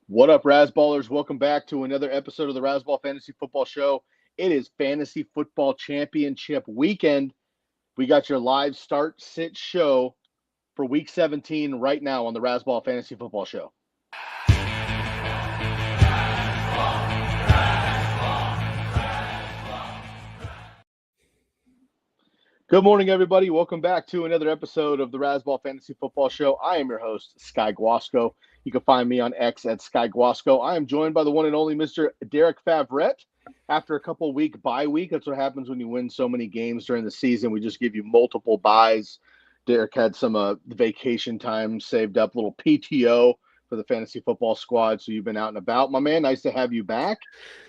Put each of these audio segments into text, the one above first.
What up, Razzballers? Welcome back to another episode of the Razzball Fantasy Football Show. It is Fantasy Football Championship weekend. We got your live start sit show for Week 17 right now on the Razzball Fantasy Football Show. Good morning, everybody. Welcome back to another episode of the Razzball Fantasy Football Show. I am your host, Sky Guasco. You can find me on X at Sky Guasco. I am joined by the one and only Mr. Derek Favret. After a couple week bye week, that's what happens when you win so many games during the season. We just give you multiple buys. Derek had some vacation time saved up, little PTO for the fantasy football squad. So you've been out and about, my man. Nice to have you back.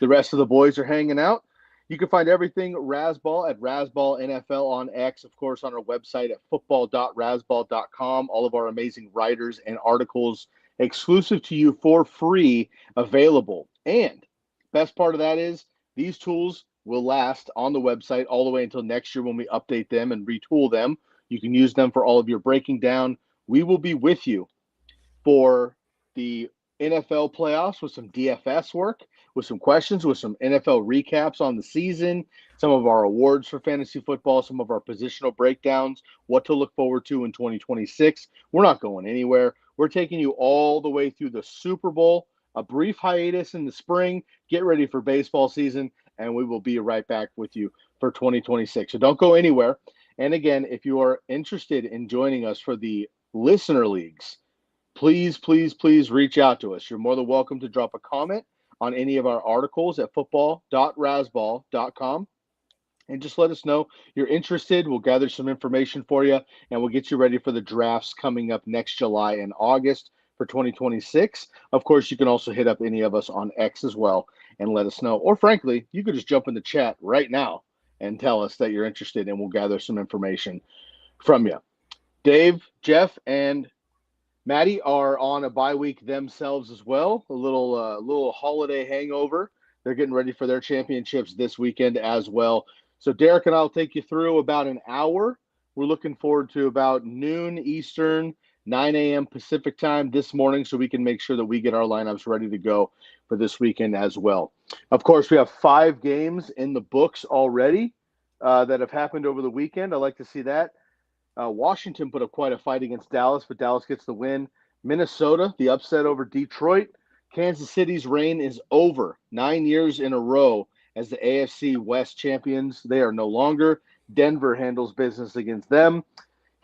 The rest of the boys are hanging out. You can find everything Razzball at Razzball NFL on X, of course, on our website at football.razzball.com. All of our amazing writers and articles exclusive to you for free available. And best part of that is these tools will last on the website all the way until next year when we update them and retool them. You can use them for all of your breaking down. We will be with you for the NFL playoffs with some DFS work, with some questions, with some NFL recaps on the season, some of our awards for fantasy football, some of our positional breakdowns, what to look forward to in 2026. We're not going anywhere. We're taking you all the way through the Super Bowl, a brief hiatus in the spring, get ready for baseball season, and we will be right back with you for 2026. So don't go anywhere. And again, if you are interested in joining us for the listener leagues, please reach out to us. You're more than welcome to drop a comment on any of our articles at football.razzball.com. And just let us know you're interested. We'll gather some information for you, and we'll get you ready for the drafts coming up next July and August for 2026. Of course, you can also hit up any of us on X as well and let us know. Or frankly, you could just jump in the chat right now and tell us that you're interested, and we'll gather some information from you. Dave, Jeff, and Maddie are on a bye week themselves as well. A little holiday hangover. They're getting ready for their championships this weekend as well. So Derek and I will take you through about an hour. We're looking forward to about noon Eastern, 9 a.m. Pacific time this morning so we can make sure that we get our lineups ready to go for this weekend as well. Of course, we have 5 games in the books already that have happened over the weekend. I like to see that. Washington put up quite a fight against Dallas, but Dallas gets the win. Minnesota, the upset over Detroit. Kansas City's reign is over. 9 years in a row as the AFC West champions. They are no longer. Denver handles business against them.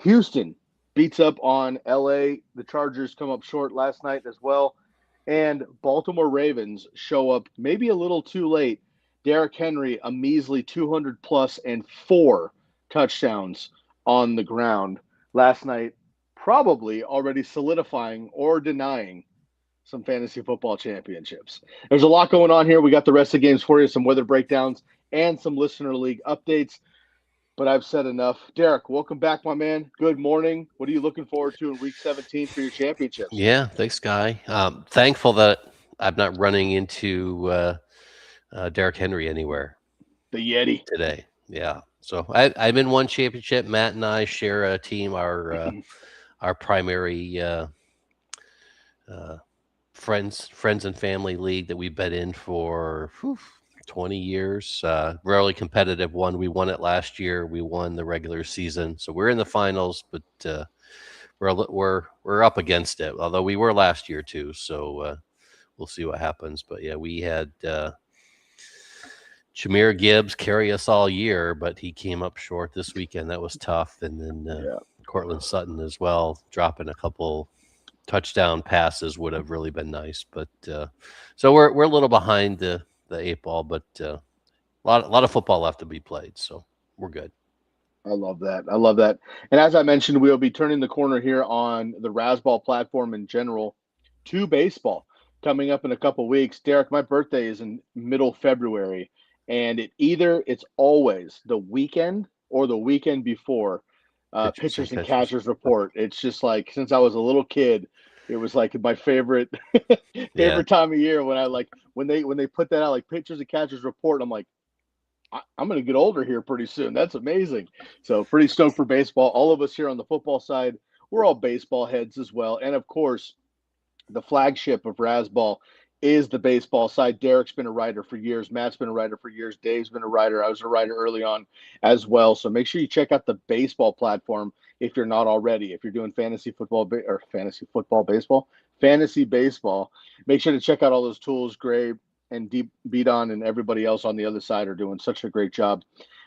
Houston beats up on LA. The Chargers come up short last night as well. And Baltimore Ravens show up maybe a little too late. Derrick Henry, a measly 200 plus and 4 touchdowns on the ground last night, probably already solidifying or denying some fantasy football championships. There's a lot going on here. We got the rest of the games for you, some weather breakdowns, and some listener league updates. But I've said enough. Derek, welcome back, my man. Good morning. What are you looking forward to in Week 17 for your championships? Yeah, thanks, Guy. Thankful that I'm not running into Derrick Henry anywhere The Yeti. today. Yeah. So I'm in one championship. Matt and I share a team. Our primary friends and family league that we've been in for 20 years. Really competitive one. We won it last year. We won the regular season, so we're in the finals, but we're up against it. Although we were last year too, so we'll see what happens. But yeah, we had Jahmyr Gibbs carry us all year, but he came up short this weekend. That was tough. And then Cortland Sutton as well, dropping a couple touchdown passes would have really been nice. But so we're a little behind the 8 ball, but a lot of football left to be played, so we're good. I love that. And as I mentioned, we'll be turning the corner here on the Razzball platform in general to baseball coming up in a couple weeks. Derek, my birthday is in middle February, and it's always the weekend or the weekend before pitchers and catchers report. It's just like since I was a little kid, it was like my favorite time of year when I when they put that out, like pitchers and catchers report. I'm like, I'm going to get older here pretty soon. That's amazing. So pretty stoked for baseball. All of us here on the football side, we're all baseball heads as well. And of course, the flagship of Razzball is the baseball side. Derek's been a writer for years. Matt's been a writer for years. Dave's been a writer. I was a writer early on as well. So make sure you check out the baseball platform if you're not already. If you're doing fantasy baseball, make sure to check out all those tools. Gray and Deep Beat On and everybody else on the other side are doing such a great job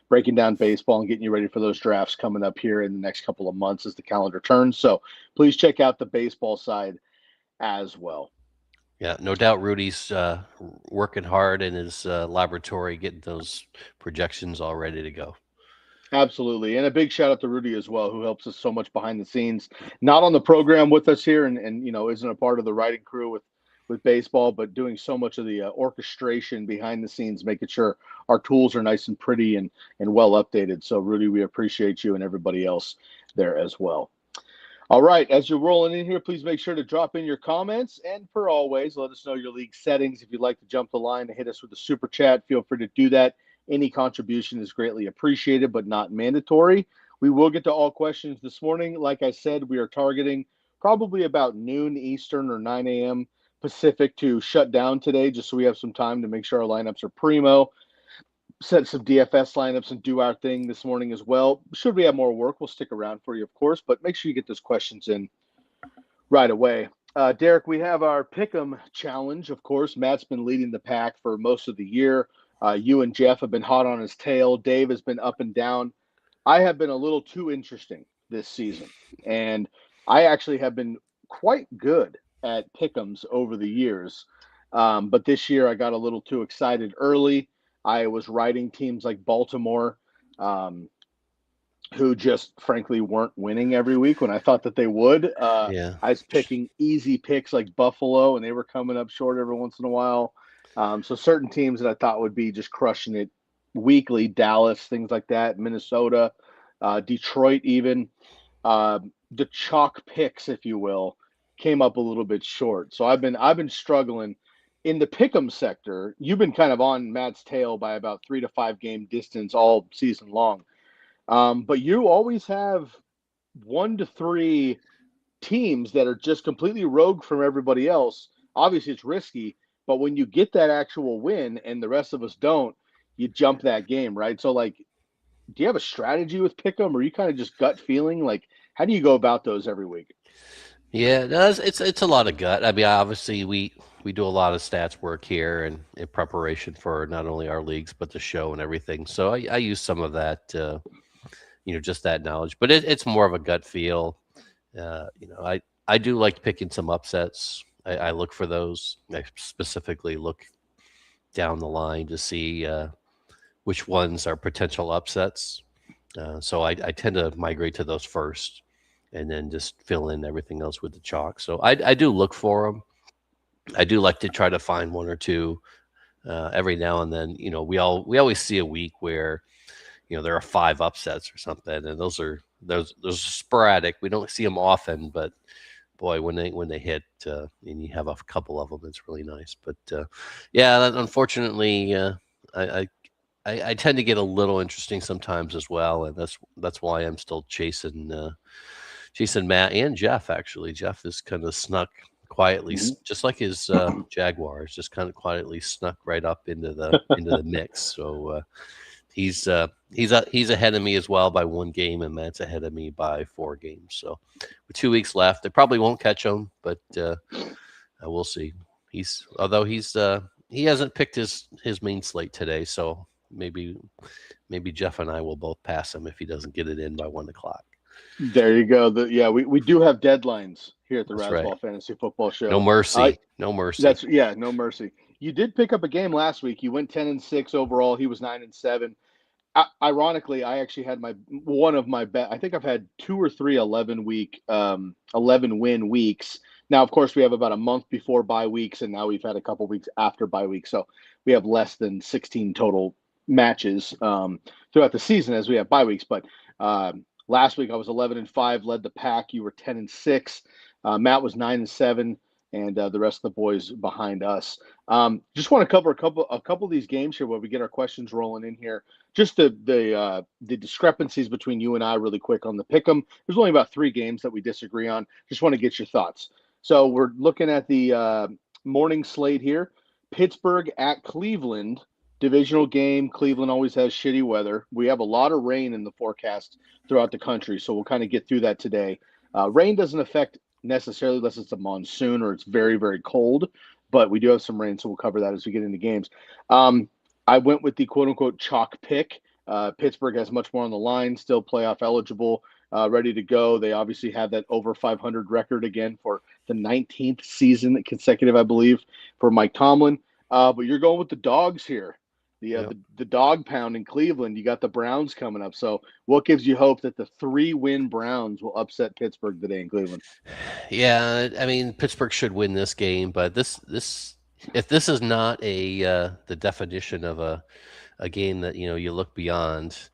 breaking down baseball and getting you ready for those drafts coming up here in the next couple of months as the calendar turns. So please check out the baseball side as well. Yeah, no doubt Rudy's working hard in his laboratory, getting those projections all ready to go. Absolutely. And a big shout out to Rudy as well, who helps us so much behind the scenes, not on the program with us here and isn't a part of the writing crew with baseball, but doing so much of the orchestration behind the scenes, making sure our tools are nice and pretty and well updated. So Rudy, we appreciate you and everybody else there as well. All right, as you're rolling in here, please make sure to drop in your comments. And for always, let us know your league settings. If you'd like to jump the line and hit us with a super chat, feel free to do that. Any contribution is greatly appreciated, but not mandatory. We will get to all questions this morning. Like I said, we are targeting probably about noon Eastern or 9 a.m. Pacific to shut down today, just so we have some time to make sure our lineups are primo, set some DFS lineups and do our thing this morning as well. Should we have more work, we'll stick around for you, of course, but make sure you get those questions in right away. Derek, we have our Pick'em challenge, of course. Matt's been leading the pack for most of the year. You and Jeff have been hot on his tail. Dave has been up and down. I have been a little too interesting this season, and I actually have been quite good at Pick'ems over the years. But this year I got a little too excited early. I was riding teams like Baltimore, who just frankly weren't winning every week when I thought that they would. Yeah. I was picking easy picks like Buffalo, and they were coming up short every once in a while. So certain teams that I thought would be just crushing it weekly, Dallas, things like that, Minnesota, Detroit even. The chalk picks, if you will, came up a little bit short. So I've been struggling. In the pick'em sector, you've been kind of on Matt's tail by about 3 to 5 game distance all season long. But you always have 1 to 3 teams that are just completely rogue from everybody else. Obviously, it's risky, but when you get that actual win and the rest of us don't, you jump that game, right? So, like, do you have a strategy with pick'em, or are you kind of just gut feeling? Like, how do you go about those every week? Yeah, no, it's a lot of gut. I mean, obviously we do a lot of stats work here and in preparation for not only our leagues but the show and everything. So I use some of that, just that knowledge. But it's more of a gut feel. I do like picking some upsets. I look for those. I specifically look down the line to see which ones are potential upsets. So I tend to migrate to those first, and then just fill in everything else with the chalk. So I do look for them. I do like to try to find 1 or 2 every now and then. We always see a week where there are 5 upsets or something, and those are sporadic. We don't see them often, but boy, when they hit and you have a couple of them, it's really nice. But yeah, unfortunately, I tend to get a little interesting sometimes as well, and that's why I'm still chasing Matt and Jeff. Actually, Jeff is kind of snuck quietly, just like his Jaguars, just kind of quietly snuck right up into the mix. So he's ahead of me as well by 1 game, and Matt's ahead of me by 4 games. So with 2 weeks left, I probably won't catch him, but we'll see. He hasn't picked his main slate today, so maybe Jeff and I will both pass him if he doesn't get it in by 1 o'clock. There you go. We do have deadlines here at the That's Razzball right. Fantasy Football Show. No mercy. No mercy. No mercy. You did pick up a game last week. You went 10-6 overall. He was 9-7. Ironically, I actually had one of my bet. I think I've had 2 or 3 11 win weeks. Now, of course, we have about a month before bye weeks, and now we've had a couple weeks after bye weeks, so we have less than 16 total matches throughout the season as we have bye weeks. But last week I was 11-5, led the pack. You were 10-6. Matt was 9-7, and the rest of the boys behind us. Just want to cover a couple of these games here where we get our questions rolling in here. Just the discrepancies between you and I really quick on the pick'em. There's only about 3 games that we disagree on. Just want to get your thoughts. So we're looking at the morning slate here. Pittsburgh at Cleveland, divisional game. Cleveland always has shitty weather. We have a lot of rain in the forecast throughout the country, so we'll kind of get through that today. Rain doesn't affect necessarily unless it's a monsoon or it's very, very cold, but we do have some rain, so we'll cover that as we get into games. I went with the quote unquote chalk pick. Pittsburgh has much more on the line, still playoff eligible, ready to go. They obviously have that over 500 record again for the 19th season consecutive, I believe, for Mike Tomlin. But you're going with the dogs here. The dog pound in Cleveland. You got the Browns coming up. So what gives you hope that the 3-win Browns will upset Pittsburgh today in Cleveland? Yeah, I mean Pittsburgh should win this game, but this if this is not the definition of a game that you look beyond.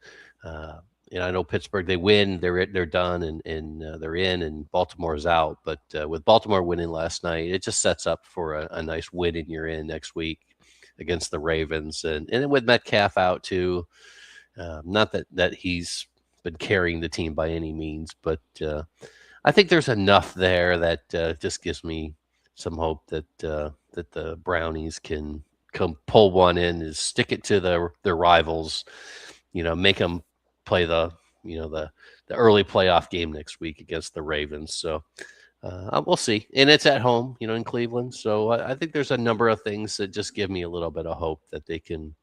And I know Pittsburgh, they win, they're done, and they're in, and Baltimore's out. But with Baltimore winning last night, it just sets up for a nice win, and you're in next week against the Ravens, and with Metcalf out too. Not that he's been carrying the team by any means, but I think there's enough there that just gives me some hope that the Brownies can come pull one in, is stick it to their rivals, make them play the early playoff game next week against the Ravens. So we'll see, and it's at home, in Cleveland. So I think there's a number of things that just give me a little bit of hope that they can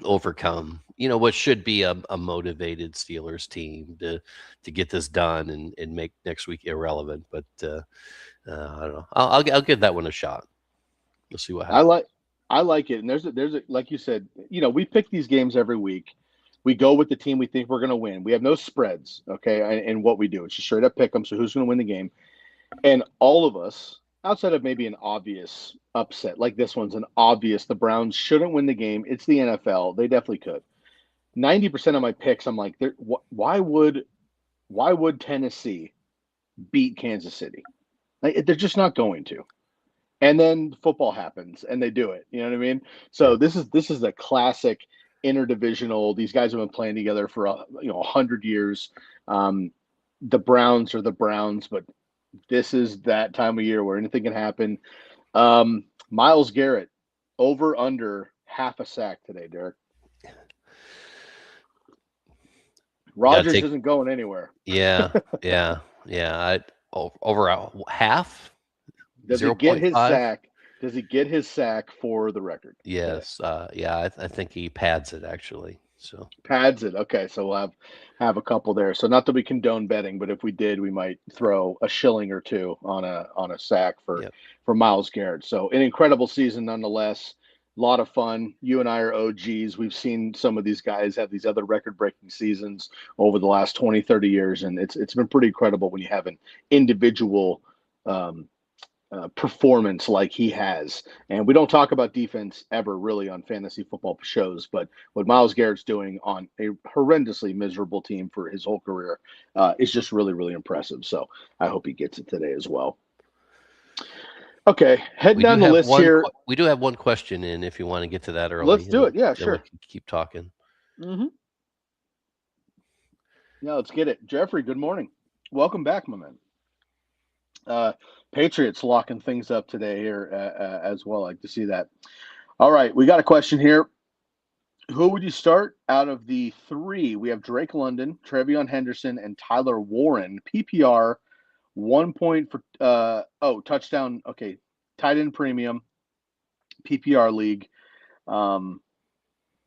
overcome, what should be a motivated Steelers team to get this done and make next week irrelevant. But I don't know. I'll give that one a shot. We'll see what happens. I like it, and there's a like you said, we pick these games every week. We go with the team we think we're going to win. We have no spreads, okay, and what we do. It's just straight up pick them. So who's going to win the game? And all of us, outside of maybe an obvious upset, like this one's an obvious, the Browns shouldn't win the game. It's the NFL. They definitely could. 90% of my picks, I'm like, why would Tennessee beat Kansas City? Like, they're just not going to. And then football happens, and they do it. You know what I mean? So this is the classic interdivisional. These guys have been playing together for 100 years. The Browns are the Browns, but this is that time of year where anything can happen. Myles Garrett, over under half a sack today, Derek. Rodgers isn't going anywhere. Yeah. Over a half. Does he get his sack? Does he get his sack for the record? Yes. I think he pads it actually. So pads it. Okay, so we'll have a couple there. So not that we condone betting, but if we did, we might throw a shilling or two on a sack for Myles Garrett. So an incredible season nonetheless. A lot of fun. You and I are OGs. We've seen some of these guys have these other record-breaking seasons over the last 20, 30 years, and it's been pretty incredible when you have an individual performance like he has. And we don't talk about defense ever really on fantasy football shows, but what Myles Garrett's doing on a horrendously miserable team for his whole career is just really, really impressive. So I hope he gets it today as well. Okay, heading down the list here. We do have one question in if you want to get to that early. Let's do it. Yeah, sure. We can keep talking. Mm-hmm. Yeah, let's get it. Jeffrey, good morning. Welcome back, my man. Patriots locking things up today here as well. I like to see that. All right, we got a question here. Who would you start out of the three? We have Drake London, Trevion Henderson, and Tyler Warren. PPR, 1 point for touchdown. Okay, tight end premium, PPR league.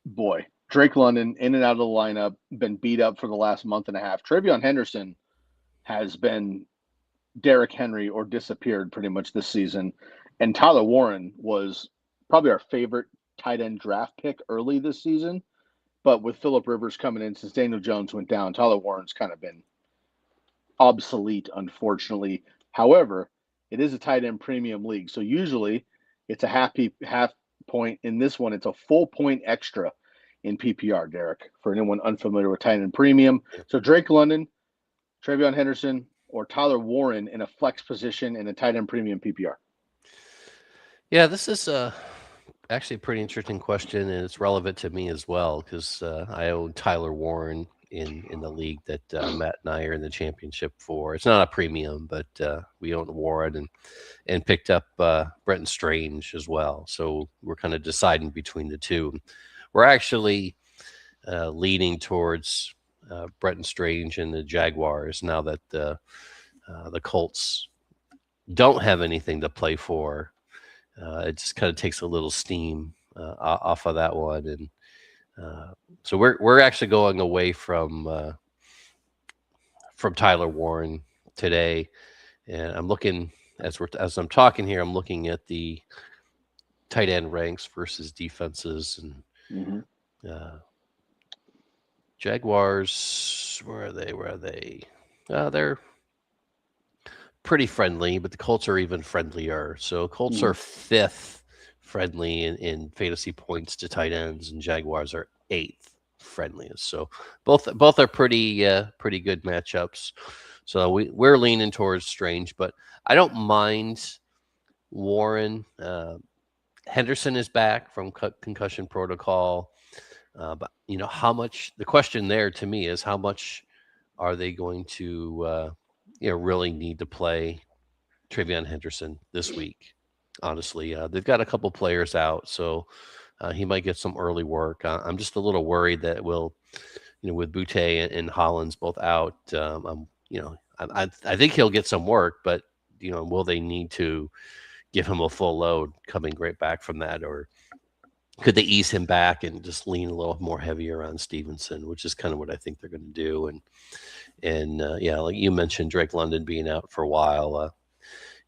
Boy, Drake London in and out of the lineup, been beat up for the last month and a half. Trevion Henderson has been Derrick Henry or disappeared pretty much this season. And Tyler Warren was probably our favorite tight end draft pick early this season. But with Phillip Rivers coming in since Daniel Jones went down, Tyler Warren's kind of been obsolete, unfortunately. However, it is a tight end premium league. So usually it's a half point. In this one, it's a full point extra in PPR, Derek, for anyone unfamiliar with tight end premium. So Drake London, Trevion Henderson, or Tyler Warren in a flex position in a tight end premium PPR? Yeah, this is actually a pretty interesting question, and it's relevant to me as well because I own Tyler Warren in the league that Matt and I are in the championship for. It's not a premium, but we own Warren and picked up Brenton Strange as well. So we're kind of deciding between the two. We're actually leaning towards Brenton Strange and the Jaguars now that the Colts don't have anything to play for. It just kind of takes a little steam off of that one, and so we're actually going away from Tyler Warren today, and I'm looking as I'm talking here. I'm looking at the tight end ranks versus defenses, and Jaguars. Where are they? Where are they? They're pretty friendly, but the Colts are even friendlier. So Colts are fifth friendly in fantasy points to tight ends, and Jaguars are eighth friendliest. So both are pretty good matchups. So we're leaning towards Strange, but I don't mind Warren. Henderson is back from concussion protocol, but how much? The question there to me is how much are they going to really need to play Travion Henderson this week? Honestly, they've got a couple players out, so he might get some early work. I'm just a little worried that with Boutte and Hollins both out, I think he'll get some work, but will they need to give him a full load coming right back from that, or could they ease him back and just lean a little more heavier on Stevenson, which is kind of what I think they're going to do. And like you mentioned, Drake London being out for a while.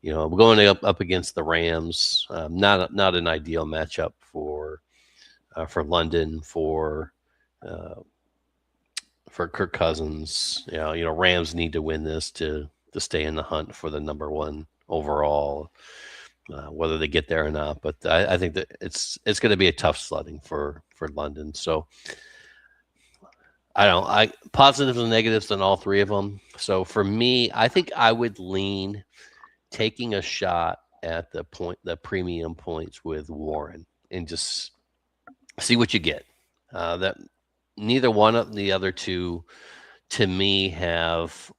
We're going up against the Rams. Not an ideal matchup for London for Kirk Cousins. Rams need to win this to stay in the hunt for the number one overall. Whether they get there or not, but I think that it's going to be a tough sledding for London. So I positives and negatives on all three of them. So for me, I think I would lean taking a shot at the premium points with Warren and just see what you get. That neither one of the other two, to me, have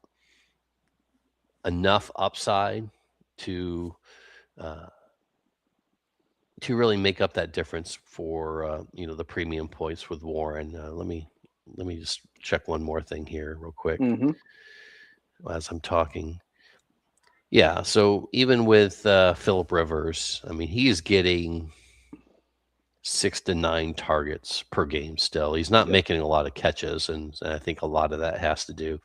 enough upside to really make up that difference for the premium points with Warren. Let me just check one more thing here real quick as I'm talking. Yeah, so even with Phillip Rivers, I mean, he is getting 6 to 9 targets per game still. He's not making a lot of catches, and I think a lot of that has to do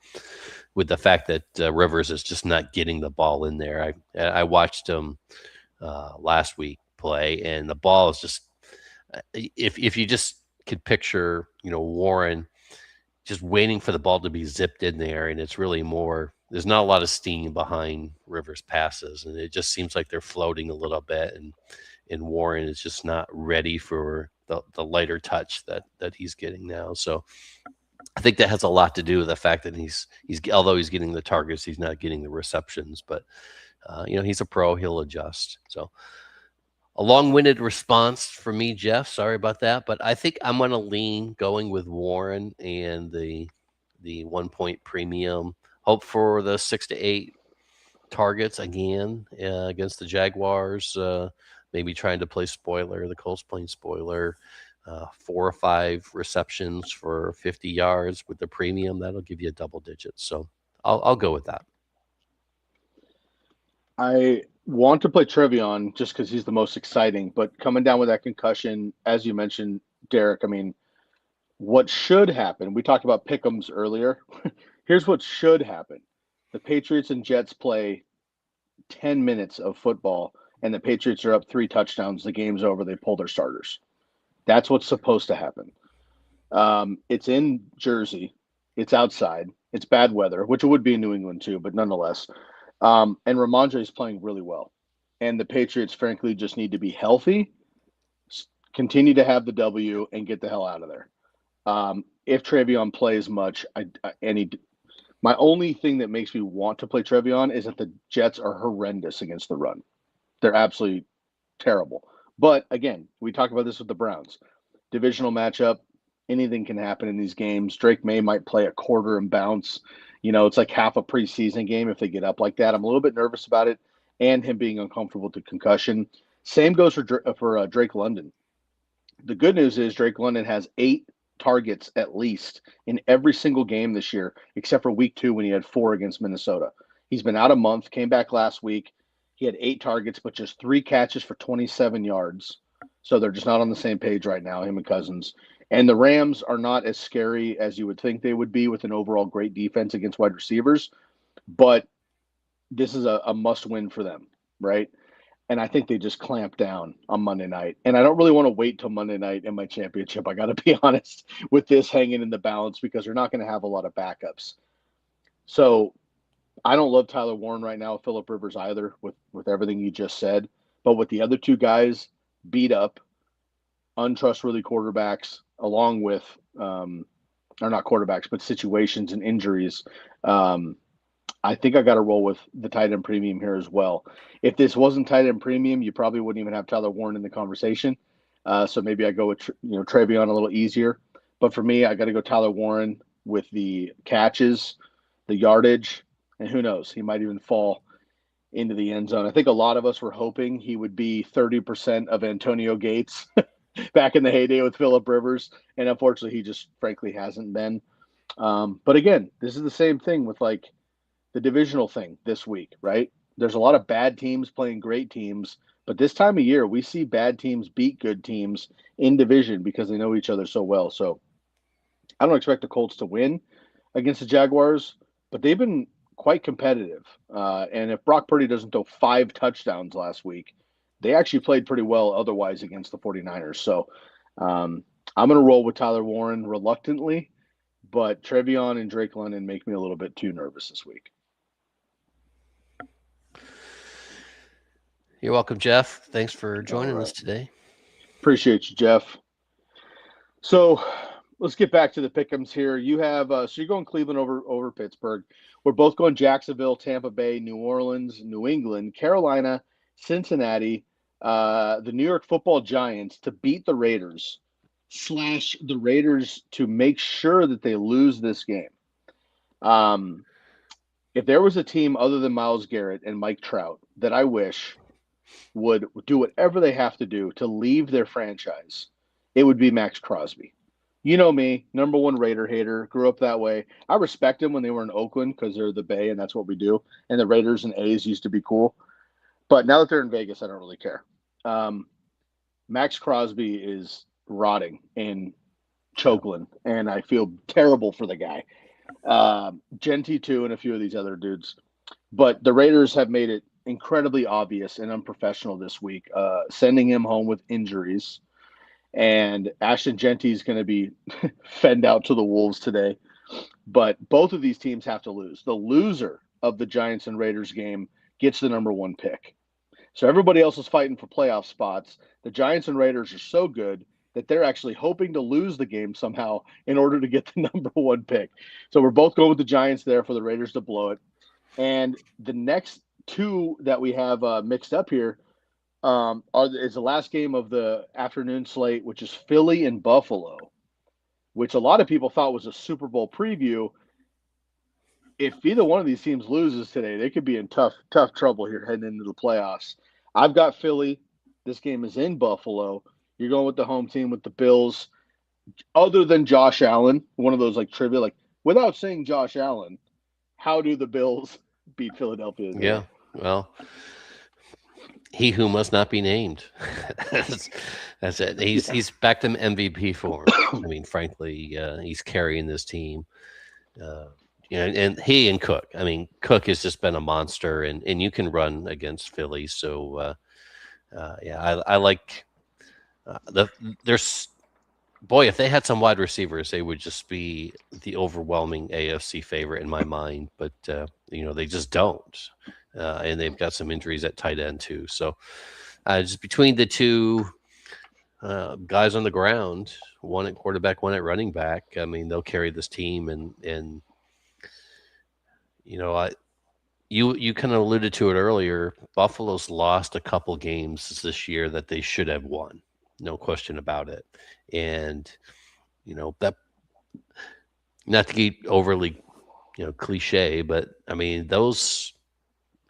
with the fact that Rivers is just not getting the ball in there. I watched him last week play, and the ball is just if you just could picture Warren just waiting for the ball to be zipped in there, and it's really more, there's not a lot of steam behind Rivers passes, and it just seems like they're floating a little bit, and Warren is just not ready for the lighter touch that he's getting now. So I think that has a lot to do with the fact that he's although he's getting the targets, he's not getting the receptions, but he's a pro, he'll adjust. So a long-winded response for me, Jeff. Sorry about that, but I think I'm going to lean going with Warren and the 1 point premium. Hope for the 6 to 8 targets again against the Jaguars. Maybe trying to play spoiler. The Colts playing spoiler. 4 or 5 receptions for 50 yards with the premium. That'll give you a double digit. So I'll go with that. I want to play Trevion just because he's the most exciting, but coming down with that concussion, as you mentioned, Derek, I mean, what should happen, we talked about pick'ems earlier. Here's what should happen. The Patriots and Jets play 10 minutes of football, and the Patriots are up 3 touchdowns. The game's over. They pull their starters. That's what's supposed to happen. It's in Jersey. It's outside. It's bad weather, which it would be in New England too, but nonetheless. And Ramondre is playing really well. And the Patriots, frankly, just need to be healthy, continue to have the W, and get the hell out of there. If Trevion plays much, my only thing that makes me want to play Trevion is that the Jets are horrendous against the run. They're absolutely terrible. But again, we talked about this with the Browns. Divisional matchup. Anything can happen in these games. Drake May might play a quarter and bounce. It's like half a preseason game if they get up like that. I'm a little bit nervous about it, and him being uncomfortable with the concussion. Same goes for Drake London. The good news is Drake London has 8 targets at least in every single game this year, except for week 2 when he had 4 against Minnesota. He's been out a month, came back last week. He had 8 targets, but just 3 catches for 27 yards. So they're just not on the same page right now, him and Cousins. And the Rams are not as scary as you would think they would be with an overall great defense against wide receivers. But this is a must-win for them, right? And I think they just clamp down on Monday night. And I don't really want to wait till Monday night in my championship. I got to be honest with this hanging in the balance because they're not going to have a lot of backups. So I don't love Tyler Warren right now, Phillip Rivers either, with everything you just said. But with the other 2 guys beat up, untrustworthy quarterbacks, along with, or not quarterbacks, but situations and injuries, I think I got to roll with the tight end premium here as well. If this wasn't tight end premium, you probably wouldn't even have Tyler Warren in the conversation. So maybe I go with Travion a little easier. But for me, I got to go Tyler Warren with the catches, the yardage, and who knows, he might even fall into the end zone. I think a lot of us were hoping he would be 30% of Antonio Gates back in the heyday with Phillip Rivers, and unfortunately, he just frankly hasn't been. But again, this is the same thing with like the divisional thing this week, right? There's a lot of bad teams playing great teams, but this time of year, we see bad teams beat good teams in division because they know each other so well. So I don't expect the Colts to win against the Jaguars, but they've been quite competitive. And if Brock Purdy doesn't throw 5 touchdowns last week, they actually played pretty well otherwise against the 49ers. So I'm going to roll with Tyler Warren reluctantly, but Travion and Drake London make me a little bit too nervous this week. You're welcome, Jeff. Thanks for joining us today. Appreciate you, Jeff. So let's get back to the pick'ems here. You have so you're going Cleveland over Pittsburgh. We're both going Jacksonville, Tampa Bay, New Orleans, New England, Carolina, Cincinnati, the New York Football Giants to beat the Raiders / the Raiders to make sure that they lose this game. If there was a team other than Myles Garrett and Mike Trout that I wish would do whatever they have to do to leave their franchise, it would be Max Crosby. You know me, number 1 Raider hater, grew up that way. I respect them when they were in Oakland because they're the Bay and that's what we do. And the Raiders and A's used to be cool. But now that they're in Vegas, I don't really care. Max Crosby is rotting in Chokeland, and I feel terrible for the guy. Genty too, and a few of these other dudes. But the Raiders have made it incredibly obvious and unprofessional this week, sending him home with injuries. And Ashton Genty is going to be fenned out to the Wolves today. But both of these teams have to lose. The loser of the Giants and Raiders game gets the number 1 pick. So everybody else is fighting for playoff spots. The Giants and Raiders are so good that they're actually hoping to lose the game somehow in order to get the number 1 pick. So we're both going with the Giants there for the Raiders to blow it. And the next 2 that we have mixed up here is the last game of the afternoon slate, which is Philly and Buffalo, which a lot of people thought was a Super Bowl preview. If either one of these teams loses today, they could be in tough trouble here heading into the playoffs. I've got Philly. This game is in Buffalo. You're going with the home team with the Bills. Other than Josh Allen, one of those like trivia, like without saying Josh Allen, how do the Bills beat Philadelphia? Yeah, well, he who must not be named. That's it. He's back to MVP form. I mean, frankly, he's carrying this team. And he and Cook. I mean, Cook has just been a monster, and you can run against Philly. So, I like there's. Boy, if they had some wide receivers, they would just be the overwhelming AFC favorite in my mind. But they just don't, and they've got some injuries at tight end too. So, just between the 2 guys on the ground, one at quarterback, one at running back. I mean, they'll carry this team, and you kind of alluded to it earlier. Buffalo's lost a couple games this year that they should have won. No question about it. And, that, not to get overly, cliche, but I mean, that's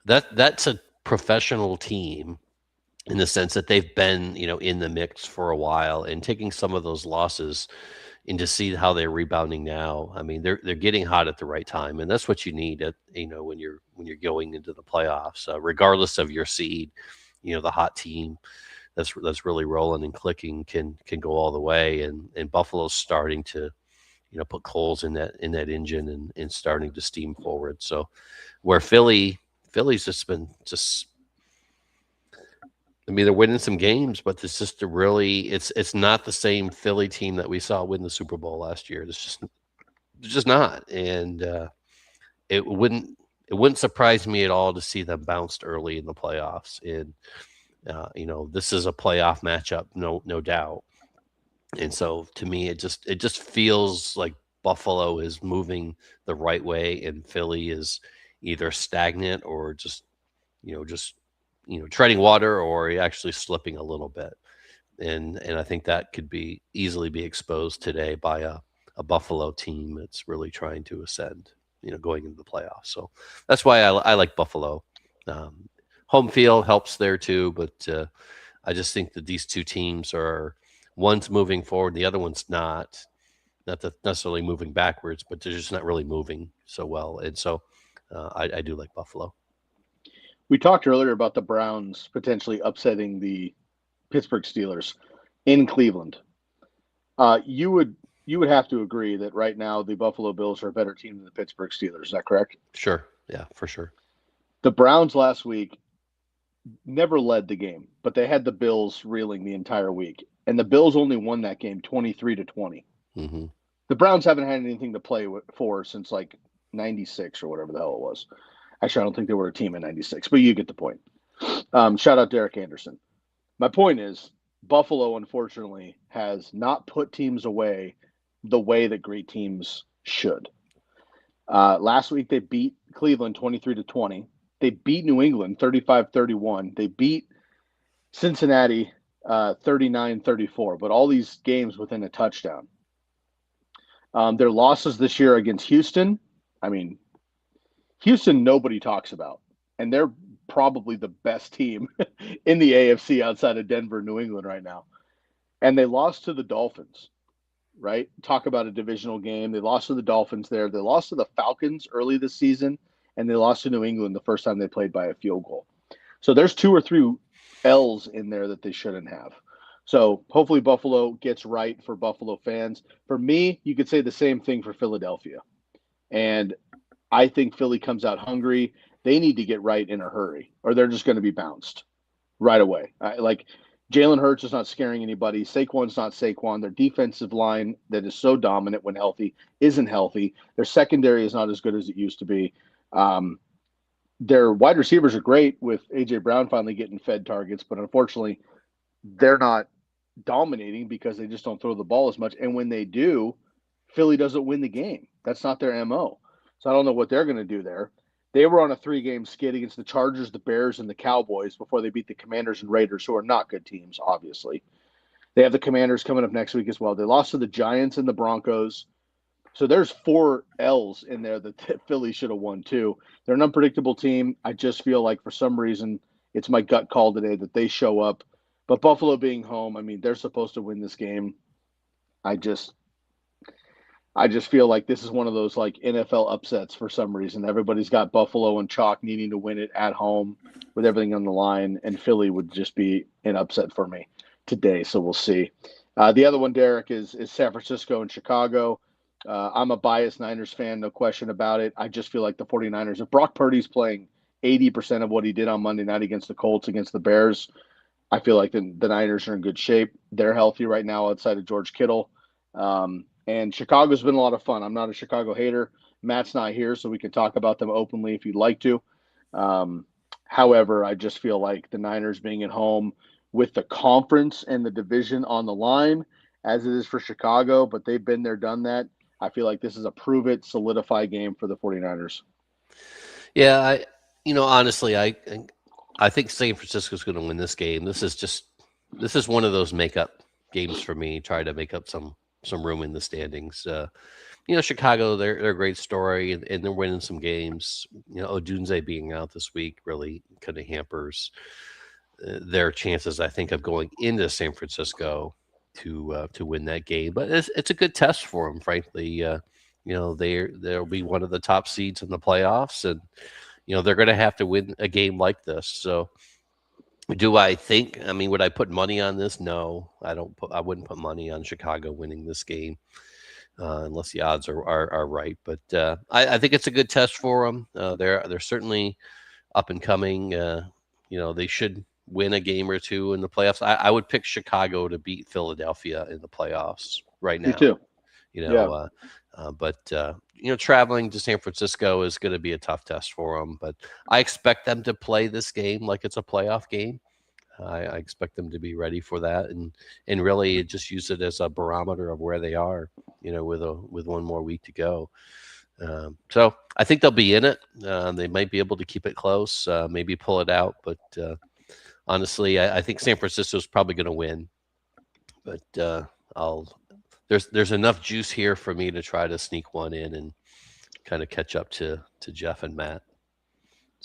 a professional team in the sense that they've been, in the mix for a while, and taking some of those losses and to see how they're rebounding now. I mean, they're getting hot at the right time, and that's what you need at, when you're going into the playoffs, regardless of your seed. The hot team that's really rolling and clicking can go all the way, and Buffalo's starting to, put coals in that engine, and starting to steam forward. So where Philly's just, I mean, they're winning some games, but it's not the same Philly team that we saw win the Super Bowl last year. It's just not. And it wouldn't surprise me at all to see them bounced early in the playoffs. And this is a playoff matchup, no doubt. And so to me, it just feels like Buffalo is moving the right way, and Philly is either stagnant or just treading water, or actually slipping a little bit. And I think that could be easily be exposed today by a Buffalo team that's really trying to ascend, going into the playoffs. So that's why I like Buffalo. Home field helps there too, but I just think that these two teams one's moving forward, the other one's not necessarily moving backwards, but they're just not really moving so well. And so I do like Buffalo. We talked earlier about the Browns potentially upsetting the Pittsburgh Steelers in Cleveland. You would have to agree that right now the Buffalo Bills are a better team than the Pittsburgh Steelers. Is that correct? Sure. Yeah, for sure. The Browns last week never led the game, but they had the Bills reeling the entire week, and the Bills only won that game 23-20. Mm-hmm. The Browns haven't had anything to play for since like '96 or whatever the hell it was. Actually, I don't think they were a team in '96, but you get the point. Shout out Derek Anderson. My point is, Buffalo, unfortunately, has not put teams away the way that great teams should. Last week, they beat Cleveland 23-20. They beat New England 35-31. They beat Cincinnati 39-34, but all these games within a touchdown. Their losses this year against Houston, I mean, Houston nobody talks about, and they're probably the best team in the AFC outside of Denver, New England right now. And they lost to the Dolphins, right? Talk about a divisional game. They lost to the Dolphins there. They lost to the Falcons early this season, and they lost to New England the first time they played by a field goal. So there's 2 or 3 L's in there that they shouldn't have. So hopefully Buffalo gets right for Buffalo fans. For me, you could say the same thing for Philadelphia. And I think Philly comes out hungry. They need to get right in a hurry, or they're just going to be bounced right away. Like Jalen Hurts is not scaring anybody. Saquon's not Saquon. Their defensive line that is so dominant when healthy isn't healthy. Their secondary is not as good as it used to be. Their wide receivers are great with A.J. Brown finally getting fed targets, but unfortunately, they're not dominating because they just don't throw the ball as much. And when they do, Philly doesn't win the game. That's not their MO. So I don't know what they're going to do there. They were on a 3-game skid against the Chargers, the Bears, and the Cowboys before they beat the Commanders and Raiders, who are not good teams, obviously. They have the Commanders coming up next week as well. They lost to the Giants and the Broncos. So there's 4 L's in there that Philly should have won too. They're an unpredictable team. I just feel like for some reason it's my gut call today that they show up. But Buffalo being home, I mean, they're supposed to win this game. I just feel like this is one of those like NFL upsets for some reason. Everybody's got Buffalo and chalk needing to win it at home with everything on the line, and Philly would just be an upset for me today. So we'll see. The other one, Derek, is San Francisco and Chicago. I'm a biased Niners fan, no question about it. I just feel like the 49ers, if Brock Purdy's playing 80% of what he did on Monday night against the Colts, against the Bears, I feel like the Niners are in good shape. They're healthy right now outside of George Kittle. And Chicago's been a lot of fun. I'm not a Chicago hater. Matt's not here, so we can talk about them openly if you'd like to. However, I just feel like the Niners being at home with the conference and the division on the line, as it is for Chicago, but they've been there, done that. I feel like this is a prove-it, solidify game for the 49ers. Yeah, honestly, I think San Francisco's going to win this game. This is one of those makeup games for me. Try to make up some some room in the standings. Chicago, they're a great story, and they're winning some games. Odunze being out this week really kind of hampers their chances, I think, of going into San Francisco to win that game. But it's a good test for them, frankly. They'll be one of the top seeds in the playoffs, and they're going to have to win a game like this. So, do I think? I mean, would I put money on this? No, I don't. I wouldn't put money on Chicago winning this game unless the odds are right. But I think it's a good test for them. They're certainly up and coming. They should win a game or two in the playoffs. I would pick Chicago to beat Philadelphia in the playoffs right Me now. too. You Yeah. know, but traveling to San Francisco is going to be a tough test for them. But I expect them to play this game like it's a playoff game. I expect them to be ready for that, and really just use it as a barometer of where they are. With one more week to go. So I think they'll be in it. They might be able to keep it close, maybe pull it out. But honestly, I think San Francisco is probably going to win. But there's enough juice here for me to try to sneak one in and kind of catch up to Jeff and Matt.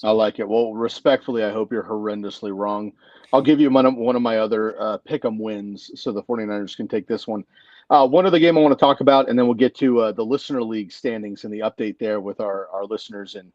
I like it. Well, respectfully, I hope you're horrendously wrong. I'll give you one of my other pick 'em wins so the 49ers can take this one. One other game I want to talk about, and then we'll get to the listener league standings and the update there with our listeners and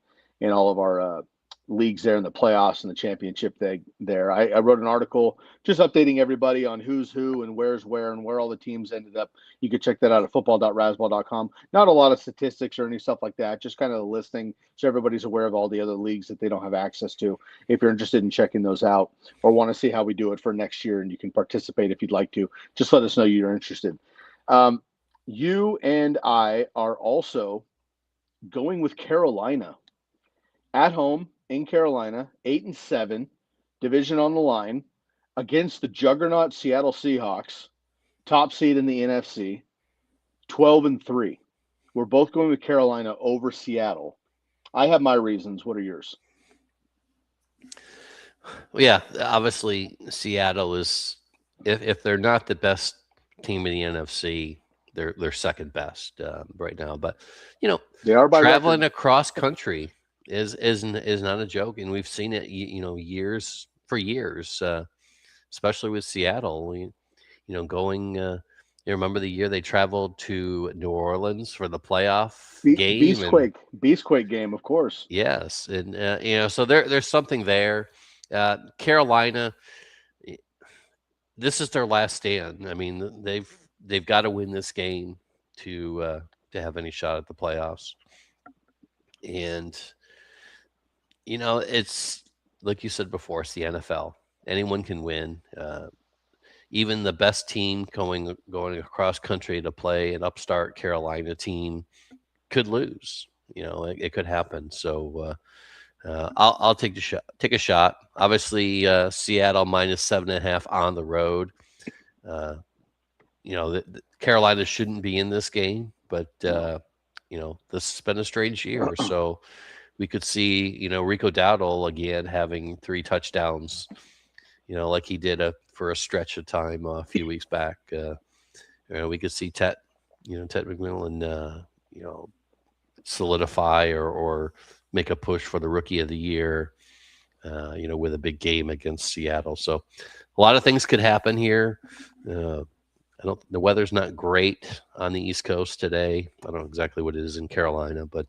all of our leagues there in the playoffs and the championship there. I wrote an article just updating everybody on who's who and where's where and where all the teams ended up. You can check that out at football.razzball.com. Not a lot of statistics or any stuff like that, just kind of a listing so everybody's aware of all the other leagues that they don't have access to. If you're interested in checking those out or want to see how we do it for next year, and you can participate if you'd like to, just let us know you're interested. You and I are also going with Carolina at home in Carolina, 8-7, division on the line, against the juggernaut Seattle Seahawks, top seed in the NFC, 12-3. We're both going with Carolina over Seattle. I have my reasons. What are yours? Well, yeah, obviously Seattle is, if they're not the best team in the NFC, they're second best right now. But they are by traveling record. across country is not a joke, and we've seen it years, especially with Seattle. Going. You remember the year they traveled to New Orleans for the playoff game, Beastquake game, of course. Yes, and so there's something there. Carolina, this is their last stand. I mean, they've got to win this game to have any shot at the playoffs. And it's like you said before, it's the NFL. Anyone can win. Even the best team going across country to play an upstart Carolina team could lose. It could happen. So I'll take a shot. Obviously, Seattle -7.5 on the road. Carolina shouldn't be in this game, but this has been a strange year. So we could see Rico Dowdle again having 3 touchdowns. Like he did for a stretch of time a few weeks back. We could see Ted McMillan, solidify or make a push for the Rookie of the Year, with a big game against Seattle. So a lot of things could happen here. The weather's not great on the East Coast today. I don't know exactly what it is in Carolina, but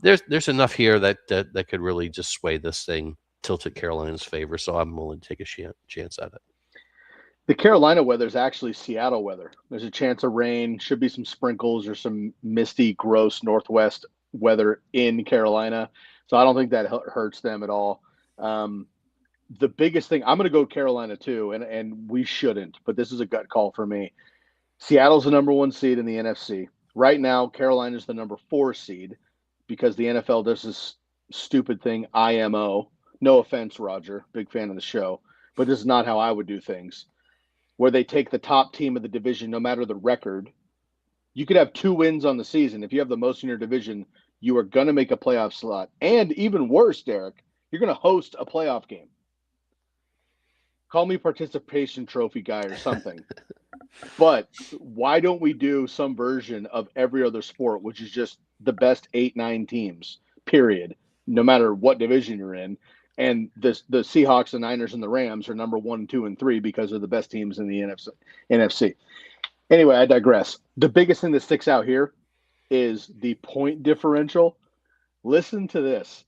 there's enough here that could really just sway this thing, tilt it Carolina's favor. So I'm willing to take a chance at it. The Carolina weather is actually Seattle weather. There's a chance of rain, should be some sprinkles or some misty, gross northwest weather in Carolina. So I don't think that hurts them at all. The biggest thing, I'm going to go Carolina too, and we shouldn't, but this is a gut call for me. Seattle's the number 1 seed in the NFC. Right now, Carolina's the number 4 seed because the NFL does this stupid thing, IMO. No offense, Roger, big fan of the show, but this is not how I would do things, where they take the top team of the division, no matter the record. You could have 2 wins on the season. If you have the most in your division, you are going to make a playoff slot. And even worse, Derek, you're going to host a playoff game. call me participation trophy guy or something. But why don't we do some version of every other sport, which is just the best 8, 9 teams, period, no matter what division you're in. And the Seahawks, the Niners, and the Rams are number 1, 2, and 3 because they're the best teams in the NFC. Anyway, I digress. The biggest thing that sticks out here is the point differential. Listen to this.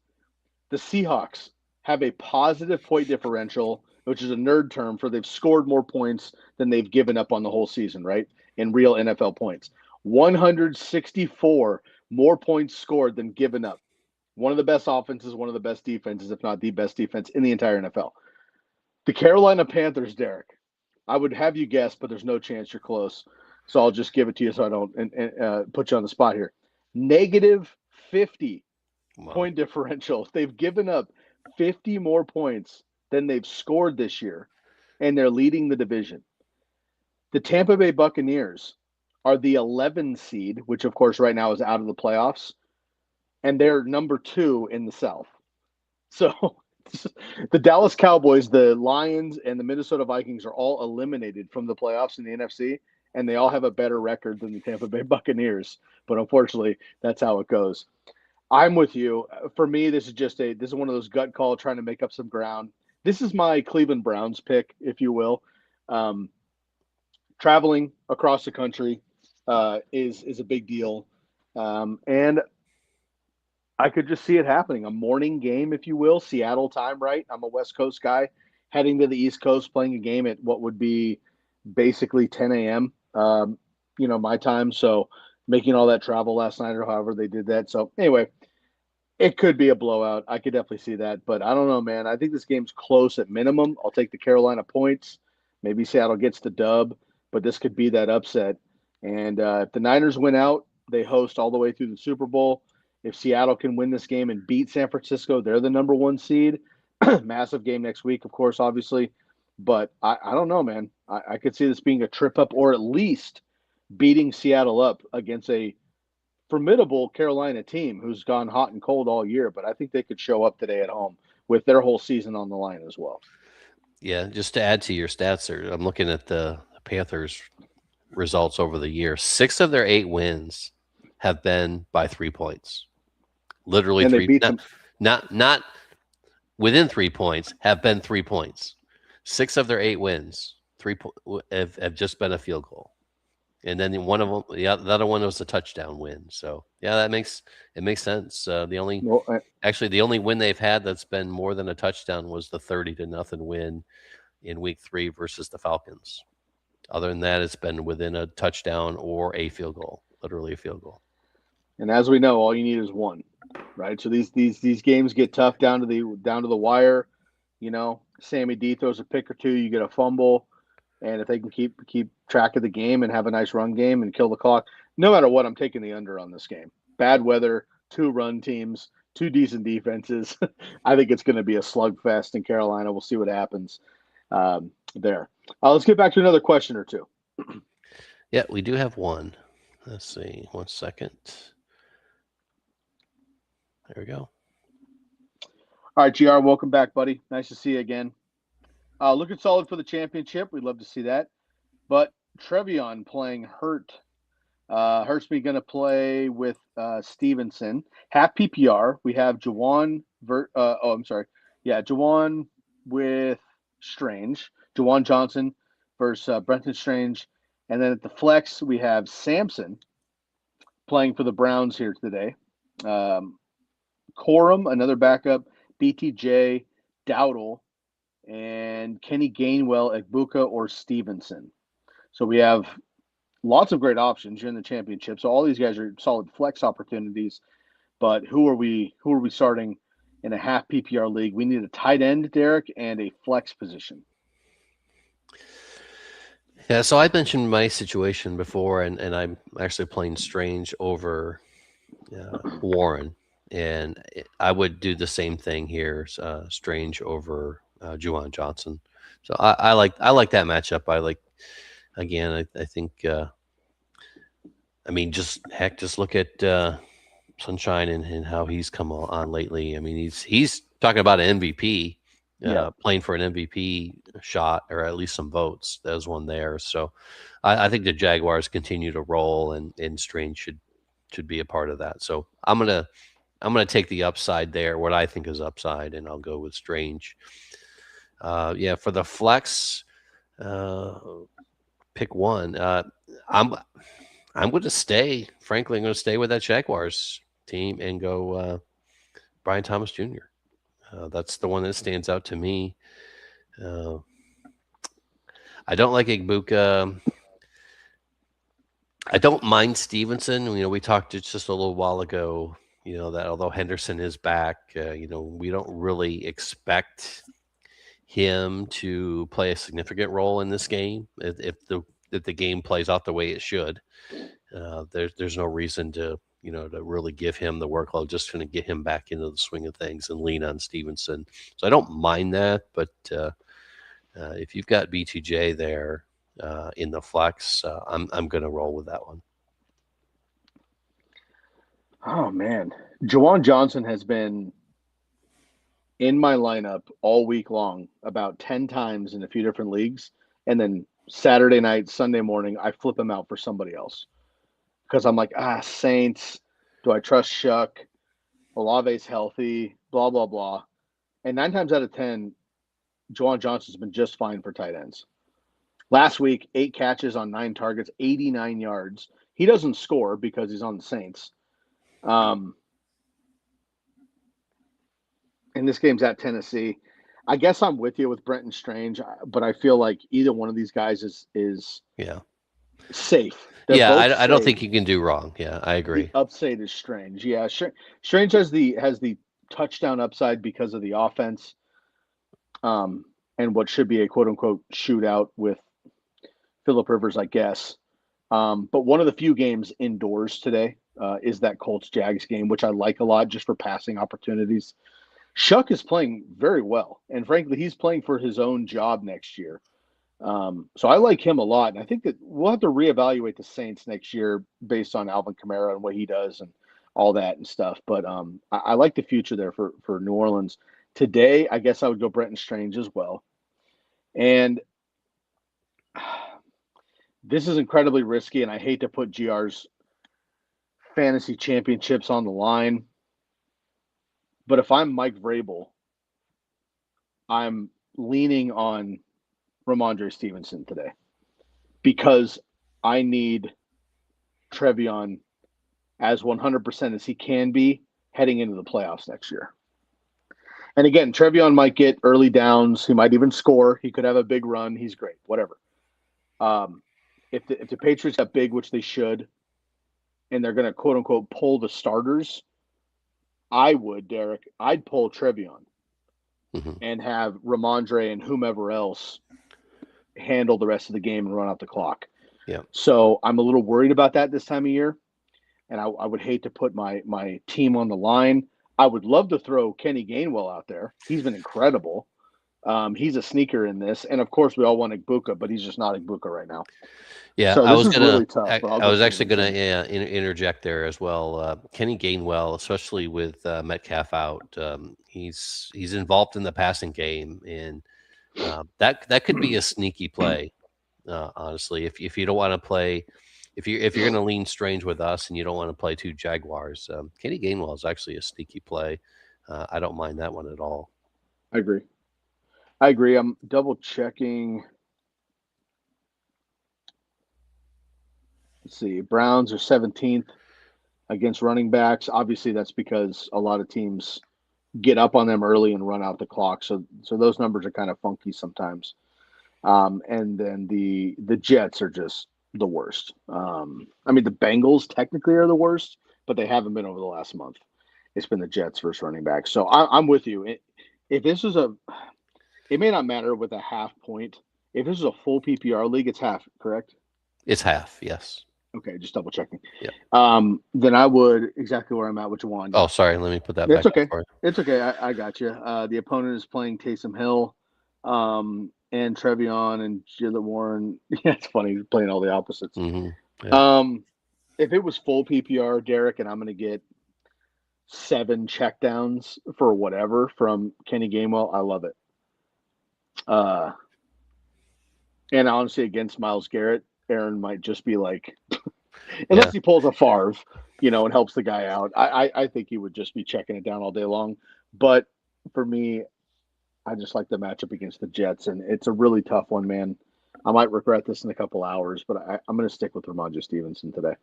The Seahawks have a positive point differential, which is a nerd term for they've scored more points than they've given up on the whole season, right? In real NFL points. 164 more points scored than given up. One of the best offenses, one of the best defenses, if not the best defense in the entire NFL. The Carolina Panthers, Derek, I would have you guess, but there's no chance you're close. So I'll just give it to you so I don't put you on the spot here. Negative 50 point differential. They've given up 50 more points than they've scored this year, and they're leading the division. The Tampa Bay Buccaneers are the 11 seed, which of course right now is out of the playoffs, and they're number 2 in the South. So the Dallas Cowboys, the Lions, and the Minnesota Vikings are all eliminated from the playoffs in the NFC, and they all have a better record than the Tampa Bay Buccaneers. But unfortunately, that's how it goes. I'm with you. For me, this is one of those gut call trying to make up some ground. This is my Cleveland Browns pick, if you will. Traveling across the country is a big deal, and I could just see it happening. A morning game, if you will, Seattle time, right? I'm a West Coast guy, heading to the East Coast, playing a game at what would be basically 10 a.m. My time. So making all that travel last night or however they did that. So anyway, it could be a blowout. I could definitely see that, but I don't know, man. I think this game's close at minimum. I'll take the Carolina points. Maybe Seattle gets the dub, but this could be that upset. And if the Niners win out, they host all the way through the Super Bowl. If Seattle can win this game and beat San Francisco, they're the number 1 seed. Massive game next week, of course, obviously. But I don't know, man. I could see this being a trip up or at least beating Seattle up against a formidable Carolina team who's gone hot and cold all year. But I think they could show up today at home with their whole season on the line as well. Yeah, just to add to your stats there, I'm looking at the Panthers results over the year. 6 of their 8 wins have been by 3 points. Literally and 3, not within 3 points, have been 3 points. 6 of their 8 wins, have just been a field goal. And then one of them, the other one was a touchdown win. So yeah, it makes sense. The only win they've had that's been more than a touchdown was the 30-0 win in Week 3 versus the Falcons. Other than that, it's been within a touchdown or a field goal, literally a field goal. And as we know, all you need is one, right? So these games get tough down to the wire. Sammy D throws a pick or two, you get a fumble. And if they can keep track of the game and have a nice run game and kill the clock, no matter what, I'm taking the under on this game. Bad weather, 2 run teams, 2 decent defenses. I think it's going to be a slugfest in Carolina. We'll see what happens there. Let's get back to another question or two. Yeah, we do have one. Let's see. 1 second. There we go. All right, GR, welcome back, buddy. Nice to see you again. Looking solid for the championship. We'd love to see that. But Trevion playing Hurt. Hurtsby going to play with Stevenson. Half PPR. We have Juwan. Juwan with Strange. Juwan Johnson versus Brenton Strange. And then at the flex, we have Sampson playing for the Browns here today. Corum, another backup. BTJ, Dowdle, and Kenny Gainwell, Egbuka, or Stevenson. So we have lots of great options. You're in the championship. So all these guys are solid flex opportunities. But who are we starting in a half PPR league? We need a tight end, Derek, and a flex position. Yeah, so I mentioned my situation before, and I'm actually playing Strange over Warren. And I would do the same thing here, Strange over Juwan Johnson. So I like that matchup. I think just look at Sunshine and how he's come on lately. I mean, he's talking about an MVP playing for an MVP shot or at least some votes. There's one there. So I think the Jaguars continue to roll, and Strange should be a part of that. So I'm gonna take the upside there, what I think is upside, and I'll go with Strange. For the flex, uh, pick one. I'm I'm going to stay. Frankly, I'm going to stay with that Jaguars team and go Brian Thomas Jr. That's the one that stands out to me. Uh, I don't like Igbuka. I don't mind Stevenson. We talked just a little while ago. That although Henderson is back, we don't really expect him to play a significant role in this game. If the game plays out the way it should, there's no reason to really give him the workload. Just going to get him back into the swing of things and lean on Stevenson. So I don't mind that, but if you've got BTJ there in the flex, I'm going to roll with that one. Oh man, Jawan Johnson has been in my lineup all week long about 10 times in a few different leagues, and then Saturday night, Sunday morning, I flip him out for somebody else because I'm like, Saints. Do I trust Shuck? Olave's healthy. Blah blah blah. And 9 times out of 10, Jawan Johnson's been just fine for tight ends. Last week, 8 catches on 9 targets, 89 yards. He doesn't score because he's on the Saints. And this game's at Tennessee. I guess I'm with you with Brenton Strange, but I feel like either one of these guys is safe. They're I don't think you can do wrong. Yeah, I agree. The upside is Strange. Yeah, Strange has the touchdown upside because of the offense, and what should be a quote unquote shootout with Phillip Rivers, I guess. But one of the few games indoors today is that Colts Jags game, which I like a lot just for passing opportunities. Shuck is playing very well, and frankly, he's playing for his own job next year. So I like him a lot, and I think that we'll have to reevaluate the Saints next year based on Alvin Kamara and what he does and all that and stuff. But I like the future there for New Orleans. Today, I guess I would go Brenton Strange as well. And this is incredibly risky, and I hate to put GR's fantasy championships on the line. But if I'm Mike Vrabel, I'm leaning on Ramondre Stevenson today because I need Trevion as 100% as he can be heading into the playoffs next year. And again, Trevion might get early downs. He might even score. He could have a big run. He's great, whatever. If the Patriots got big, which they should, and they're going to quote unquote pull the starters, I'd pull Trevion and have Ramondre and whomever else handle the rest of the game and run out the clock. Yeah. So I'm a little worried about that this time of year, and I would hate to put my team on the line. I would love to throw Kenny Gainwell out there. He's been incredible. He's a sneaker in this, and of course we all want Igbuka, but he's just not Igbuka right now. Yeah, so I was gonna. Really tough, I was actually gonna interject there as well. Kenny Gainwell, especially with Metcalf out, he's involved in the passing game, and that could be a sneaky play. Honestly, if you don't want to play, if you're going to lean Strange with us and you don't want to play 2 Jaguars, Kenny Gainwell is actually a sneaky play. I don't mind that one at all. I agree. I'm double checking. Let's see. Browns are 17th against running backs. Obviously, that's because a lot of teams get up on them early and run out the clock. So those numbers are kind of funky sometimes. And then the Jets are just the worst. I mean, the Bengals technically are the worst, but they haven't been over the last month. It's been the Jets versus running back. So I'm with you. If this is it may not matter with a half point. If this is a full PPR league, it's half, correct? It's half, yes. Okay, just double checking. Yeah. Then I would exactly where I'm at with Jawan. Oh, sorry. Let me put that back. Okay. It's okay. I got you. The opponent is playing Taysom Hill, and Trevion and Jalen Warren. Yeah, it's funny. He's playing all the opposites. Mm-hmm. Yeah. If it was full PPR, Derek, and I'm going to get 7 checkdowns for whatever from Kenny Gainwell, I love it. Uh, and honestly, against Miles Garrett, Aaron might just be like, unless Yeah. he pulls a Favre, and helps the guy out. I think he would just be checking it down all day long. But for me, I just like the matchup against the Jets, and it's a really tough one, man. I might regret this in a couple hours, but I'm going to stick with Ramondre Stevenson today.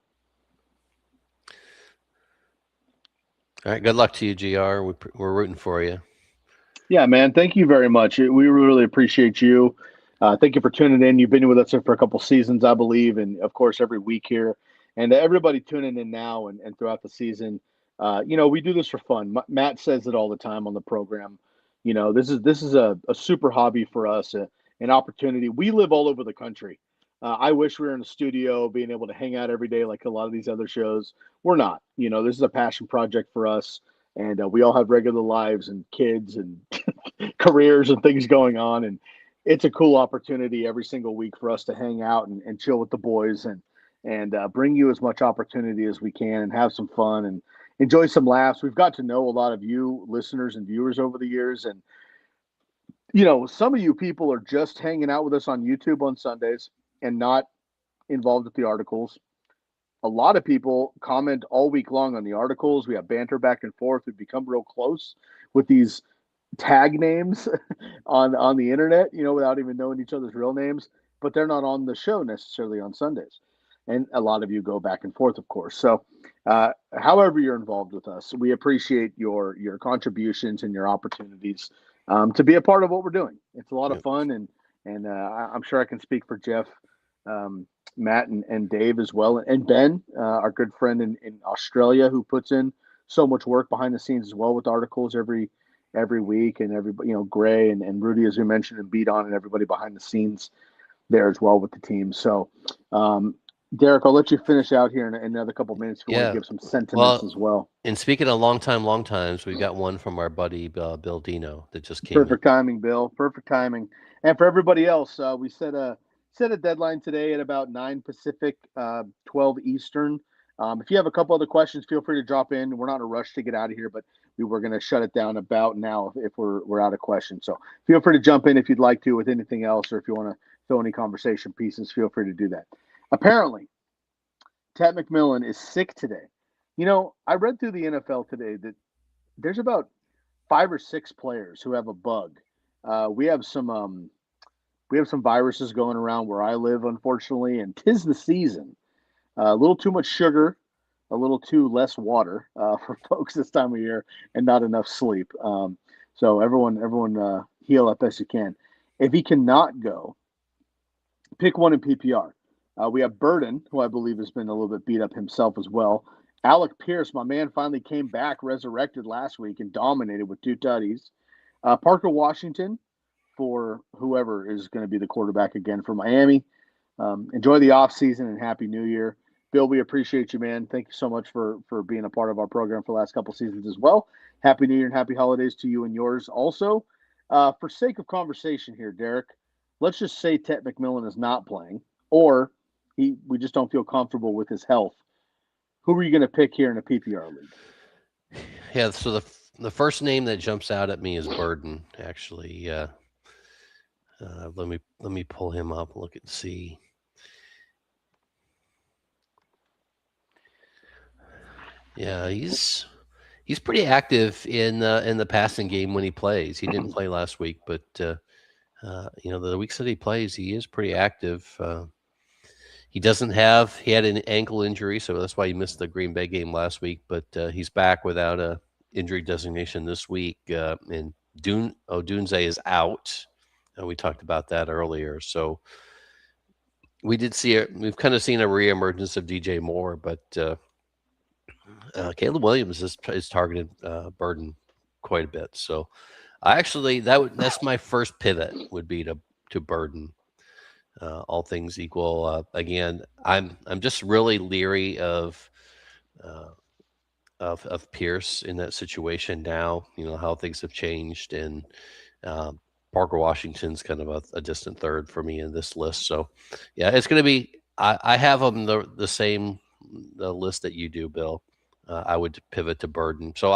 All right. Good luck to you, GR. We're rooting for you. Yeah, man. Thank you very much. We really appreciate you. Thank you for tuning in. You've been with us for a couple seasons, I believe, and of course every week here. And everybody tuning in now and throughout the season. We do this for fun. Matt says it all the time on the program. This is a super hobby for us, an opportunity. We live all over the country. I wish we were in a studio, being able to hang out every day like a lot of these other shows. We're not. This is a passion project for us, and we all have regular lives and kids and careers and things going on. And it's a cool opportunity every single week for us to hang out and chill with the boys and bring you as much opportunity as we can and have some fun and enjoy some laughs. We've got to know a lot of you listeners and viewers over the years. And, some of you people are just hanging out with us on YouTube on Sundays and not involved with the articles. A lot of people comment all week long on the articles. We have banter back and forth. We've become real close with these tag names on the internet, without even knowing each other's real names, but they're not on the show necessarily on Sundays. And a lot of you go back and forth, of course. So, however you're involved with us, we appreciate your contributions and your opportunities to be a part of what we're doing. It's a lot of Yep. fun, and I'm sure I can speak for Jeff, Matt, and Dave as well, and Ben, our good friend in Australia, who puts in so much work behind the scenes as well with articles every week, and everybody, Gray and Rudy, as we mentioned, and Beat On, and everybody behind the scenes there as well with the team. So, Derek, I'll let you finish out here in another couple of minutes if you want to Yeah. give some sentiments Well, as well. and speaking of long times, we got one from our buddy Bill Dino that just came in. Perfect timing, Bill. Perfect timing. And for everybody else, we set a deadline today at about 9 Pacific, 12 Eastern. If you have a couple other questions, feel free to drop in. We're not in a rush to get out of here, but we were going to shut it down about now if we're out of questions. So feel free to jump in if you'd like to with anything else, or if you want to throw any conversation pieces, feel free to do that. Apparently, Ted McMillan is sick today. I read through the NFL today that there's about 5 or 6 players who have a bug. We have some viruses going around where I live, unfortunately, and 'tis the season. A little too much sugar, a little too less water for folks this time of year, and not enough sleep. So everyone, heal up as you can. If he cannot go, pick one in PPR. We have Burden, who I believe has been a little bit beat up himself as well. Alec Pierce, my man, finally came back, resurrected last week, and dominated with 2 tutties. Parker Washington, for whoever is going to be the quarterback again for Miami. Enjoy the off season and Happy New Year. Bill, we appreciate you, man. Thank you so much for being a part of our program for the last couple seasons as well. Happy New Year and happy holidays to you and yours also. For sake of conversation here, Derek, let's just say Ted McMillan is not playing, or we just don't feel comfortable with his health. Who are you going to pick here in a PPR league? Yeah. So the first name that jumps out at me is Burden. Actually, let me pull him up. And look and see. Yeah, he's pretty active in the passing game when he plays. He didn't play last week, but the weeks that he plays, he is pretty active. He had an ankle injury, so that's why he missed the Green Bay game last week. But he's back without a injury designation this week, and Dunze is out. We talked about that earlier. So we've kind of seen a reemergence of DJ Moore, but Caleb Williams is targeted Burden quite a bit. So I actually that's my first pivot would be to Burden. All things equal, again, I'm just really leery uh, of Pierce in that situation now. How things have changed, and Parker Washington's kind of a distant third for me in this list. So, yeah, it's going to be. I have them the list that you do, Bill. I would pivot to Burden. So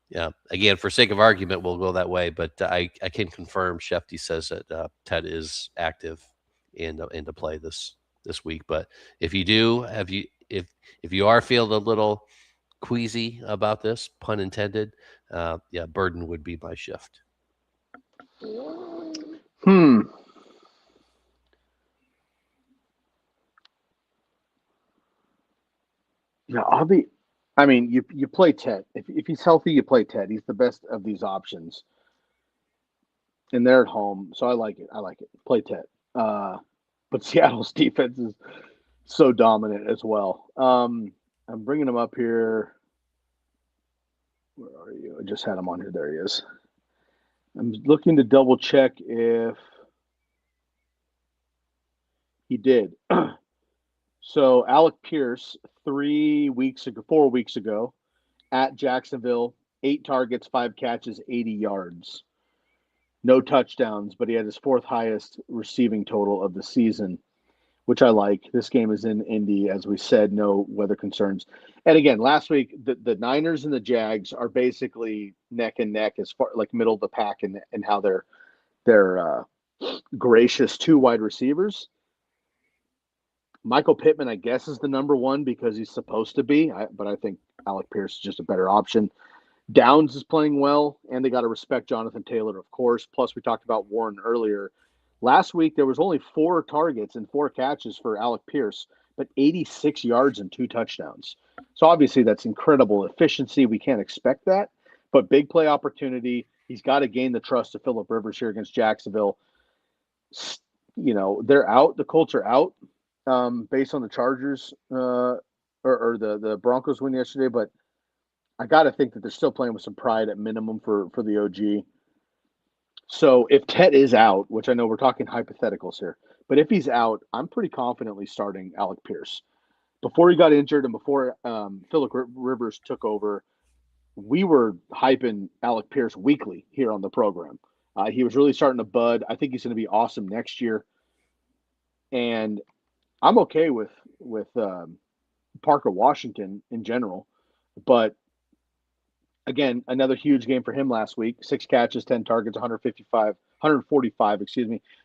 Yeah. Again, for sake of argument, we'll go that way. But I can confirm. Shefty says that Ted is active in to play this week. But if you do, have you if you are feeling a little queasy about this, pun intended, yeah, Burden would be my shift. Hmm. Yeah, I mean, you play Ted. If he's healthy, you play Ted. He's the best of these options, and they're at home, so I like it. I like it. Play Ted. Uh, but Seattle's defense is so dominant as well. I'm bringing him up here. Where are you? I just had him on here. There he is. I'm looking to double check if he did. So Alec Pierce, 4 weeks ago, at Jacksonville, 8 targets, 5 catches, 80 yards. No touchdowns, but he had his fourth highest receiving total of the season, which I like. This game is in Indy, as we said, no weather concerns. And again, last week, the Niners and the Jags are basically neck and neck as far like middle of the pack and how they're gracious to wide receivers. Michael Pittman, I guess, is the number one because he's supposed to be, but I think Alec Pierce is just a better option. Downs is playing well, and they got to respect Jonathan Taylor, of course. Plus, we talked about Warren earlier. Last week, there was only 4 targets and 4 catches for Alec Pierce, but 86 yards and 2 touchdowns. So obviously, that's incredible efficiency. We can't expect that, but big play opportunity. He's got to gain the trust of Phillip Rivers here against Jacksonville. They're out. The Colts are out based on the Chargers or the Broncos win yesterday, but I got to think that they're still playing with some pride at minimum for the OG. So if Tet is out, which I know we're talking hypotheticals here, but if he's out, I'm pretty confidently starting Alec Pierce. Before he got injured and before Phillip Rivers took over, we were hyping Alec Pierce weekly here on the program. He was really starting to bud. I think he's going to be awesome next year. And I'm okay with Parker Washington in general, but again, another huge game for him last week. 6 catches, 10 targets, 145,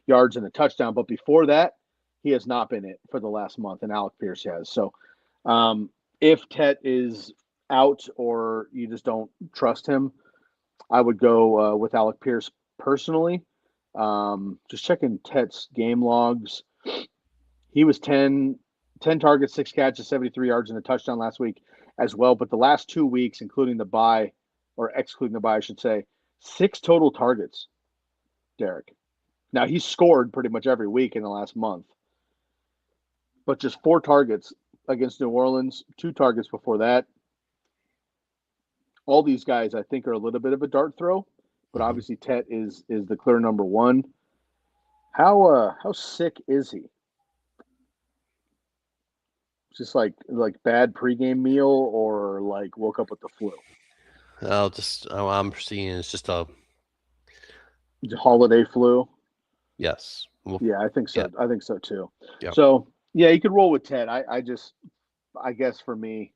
yards and a touchdown. But before that, he has not been it for the last month, and Alec Pierce has. So if Tet is out or you just don't trust him, I would go with Alec Pierce personally. Just checking Tet's game logs. He was 10 targets, 6 catches, 73 yards, and a touchdown last week as well. But the last 2 weeks, including the bye, or excluding the bye, I should say, 6 total targets, Derek. Now, he's scored pretty much every week in the last month. But just 4 targets against New Orleans, 2 targets before that. All these guys, I think, are a little bit of a dart throw. But obviously, Tet is the clear number one. How sick is he? Just like bad pregame meal, or like woke up with the flu? I'm seeing it's just a holiday flu. Yes. Well, yeah, I think so. Yeah. I think so too. Yeah. So yeah, you could roll with Ted. I guess for me,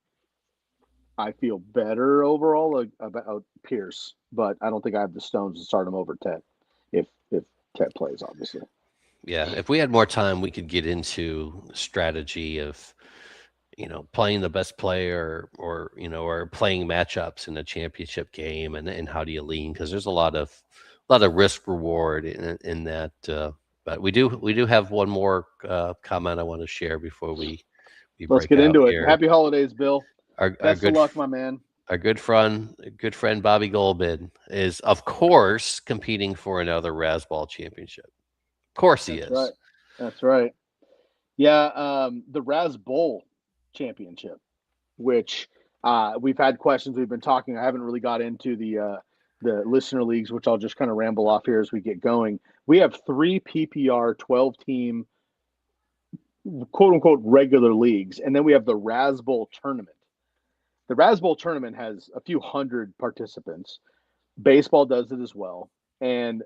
I feel better overall about Pierce, but I don't think I have the stones to start him over Ted if Ted plays, obviously. Yeah, if we had more time, we could get into strategy of, playing the best player or playing matchups in a championship game and how do you lean? Because there's a lot of risk reward in that. But we do have one more comment I want to share before we Let's break get into out it. here. Happy holidays, Bill. Best of luck, my man. Our good friend Bobby Goldman is, of course, competing for another Razzball championship. Of course he is. Right. That's right. Yeah, the Razzball championship, which we've had questions. We've been talking. I haven't really got into the listener leagues, which I'll just kind of ramble off here as we get going. We have 3 PPR 12-team quote unquote regular leagues, and then we have the Razzball tournament. The Razzball tournament has a few hundred participants. Baseball does it as well, and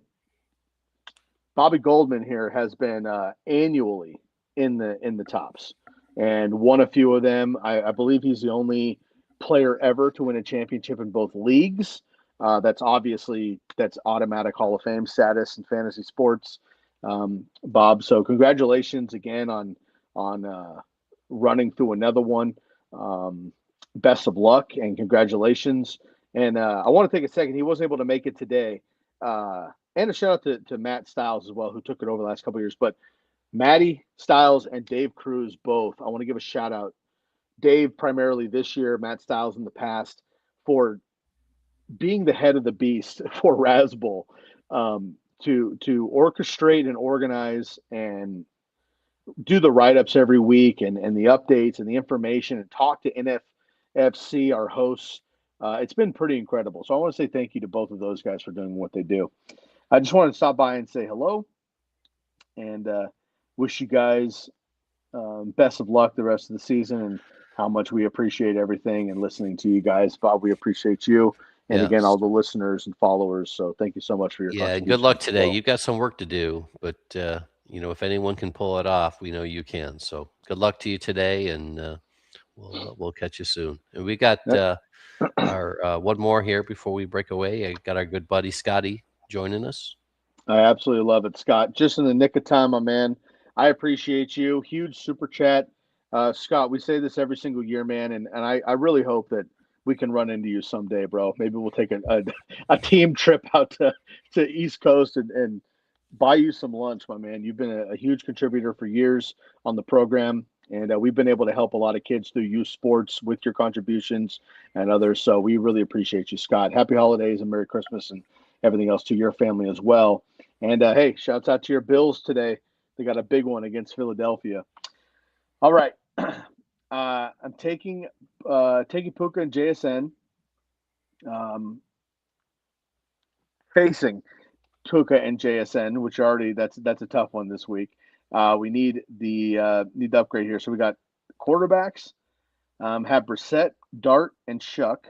Bobby Goldman here has been annually in the tops and won a few of them. I believe he's the only player ever to win a championship in both leagues. That's automatic Hall of Fame status in fantasy sports, Bob. So congratulations again on running through another one. Um, Best of luck and congratulations. And I want to take a second. He wasn't able to make it today. And a shout out to Matt Stiles as well, who took it over the last couple of years. But Matty Stiles and Dave Cruz both. I want to give a shout out. Dave primarily this year, Matt Stiles in the past, for being the head of the beast for Razzball, to orchestrate and organize and do the write ups every week and the updates and the information and talk to NFFC, our hosts. It's been pretty incredible. So I want to say thank you to both of those guys for doing what they do. I just wanted to stop by and say hello and wish you guys best of luck the rest of the season and how much we appreciate everything and listening to you guys. Bob, we appreciate you. And again, all the listeners and followers. So thank you so much for your contribution. Good luck today. You've got some work to do, but if anyone can pull it off, we know you can. So good luck to you today, and we'll catch you soon. And we got our one more here before we break away. I got our good buddy Scotty joining us. I absolutely love it, Scott. Just in the nick of time, my man. I appreciate you. Huge super chat. Scott, we say this every single year, man, and I really hope that we can run into you someday, bro. Maybe we'll take a team trip out to East Coast and buy you some lunch, my man. You've been a huge contributor for years on the program, and we've been able to help a lot of kids through youth sports with your contributions and others. So we really appreciate you, Scott. Happy holidays and Merry Christmas and everything else to your family as well. And hey, shouts out to your Bills today. They got a big one against Philadelphia. All right. I'm taking Puka and JSN, facing Puka and JSN, which already that's a tough one this week. We need the upgrade here. So we got quarterbacks, have Brissett, Dart, and Shuck.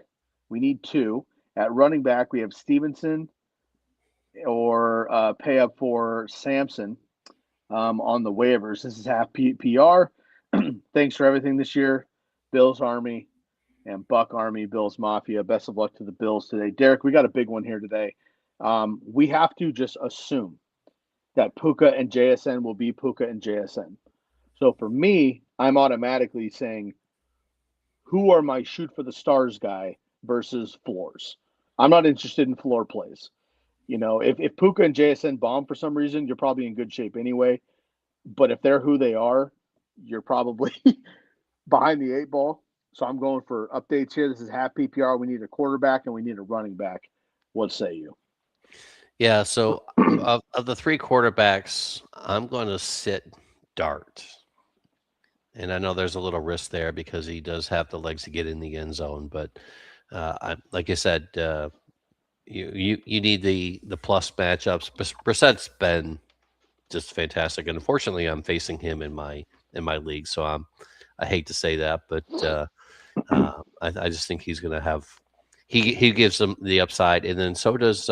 We need 2. At running back, we have Stevenson or pay up for Sampson on the waivers. This is half PR. Thanks for everything this year, Bills Army and Buck Army, Bills Mafia. Best of luck to the Bills today. Derek, we got a big one here today. We have to just assume that Puka and JSN will be Puka and JSN. So for me, I'm automatically saying, who are my shoot for the stars guy versus floors? I'm not interested in floor plays. If Puka and JSN bomb for some reason, you're probably in good shape anyway. But if they're who they are, you're probably behind the 8 ball. So I'm going for updates here. This is half PPR. We need a quarterback and we need a running back. What say you? Yeah, so of the 3 quarterbacks, I'm going to sit Dart. And I know there's a little risk there because he does have the legs to get in the end zone. But like I said, you need the plus matchups. Brissett's been just fantastic, and unfortunately, I'm facing him in my league. So I hate to say that, but I just think he's going to have he gives them the upside, and then so does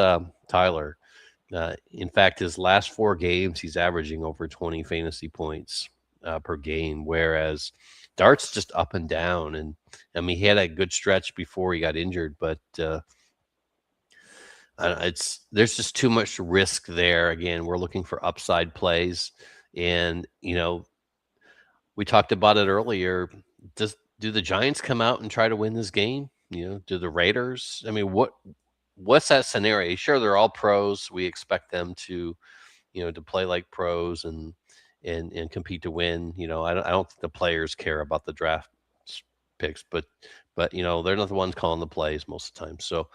Tyler. In fact, his last 4 games, he's averaging over 20 fantasy points per game, whereas Dart's just up and down. And I mean, he had a good stretch before he got injured, but there's just too much risk there. Again, we're looking for upside plays, and we talked about it earlier. Do the Giants come out and try to win this game? Do the Raiders? I mean, what's that scenario? Sure, they're all pros. We expect them to play like pros and compete to win. I don't think the players care about the draft picks, but they're not the ones calling the plays most of the time. So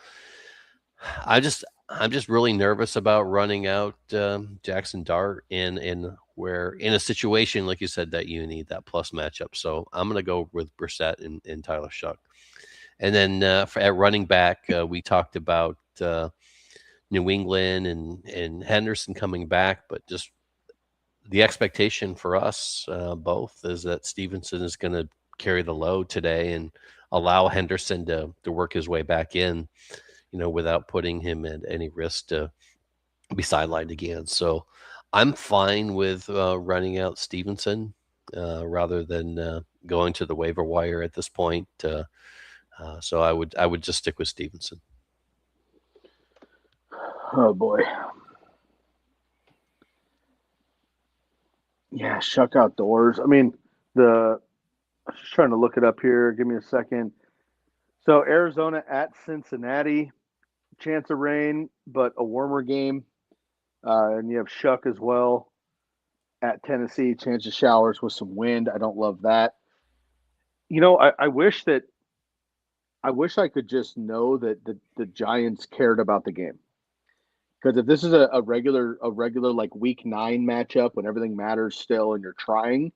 I'm just really nervous about running out Jackson Dart and where in a situation like you said that you need that plus matchup. So I'm going to go with Brissett and Tyler Shuck. And then at running back, we talked about New England and Henderson coming back, but just the expectation for us both is that Stevenson is going to carry the load today and allow Henderson to work his way back in, without putting him at any risk to be sidelined again. So I'm fine with running out Stevenson rather than going to the waiver wire at this point. So I would just stick with Stevenson. Oh boy. Yeah, Shuck Outdoors. I mean, I'm just trying to look it up here. Give me a second. So Arizona at Cincinnati, chance of rain, but a warmer game. And you have Shuck as well at Tennessee, chance of showers with some wind. I don't love that. I wish I could just know that the Giants cared about the game. Because if this is a regular like week 9 matchup when everything matters still and you're trying,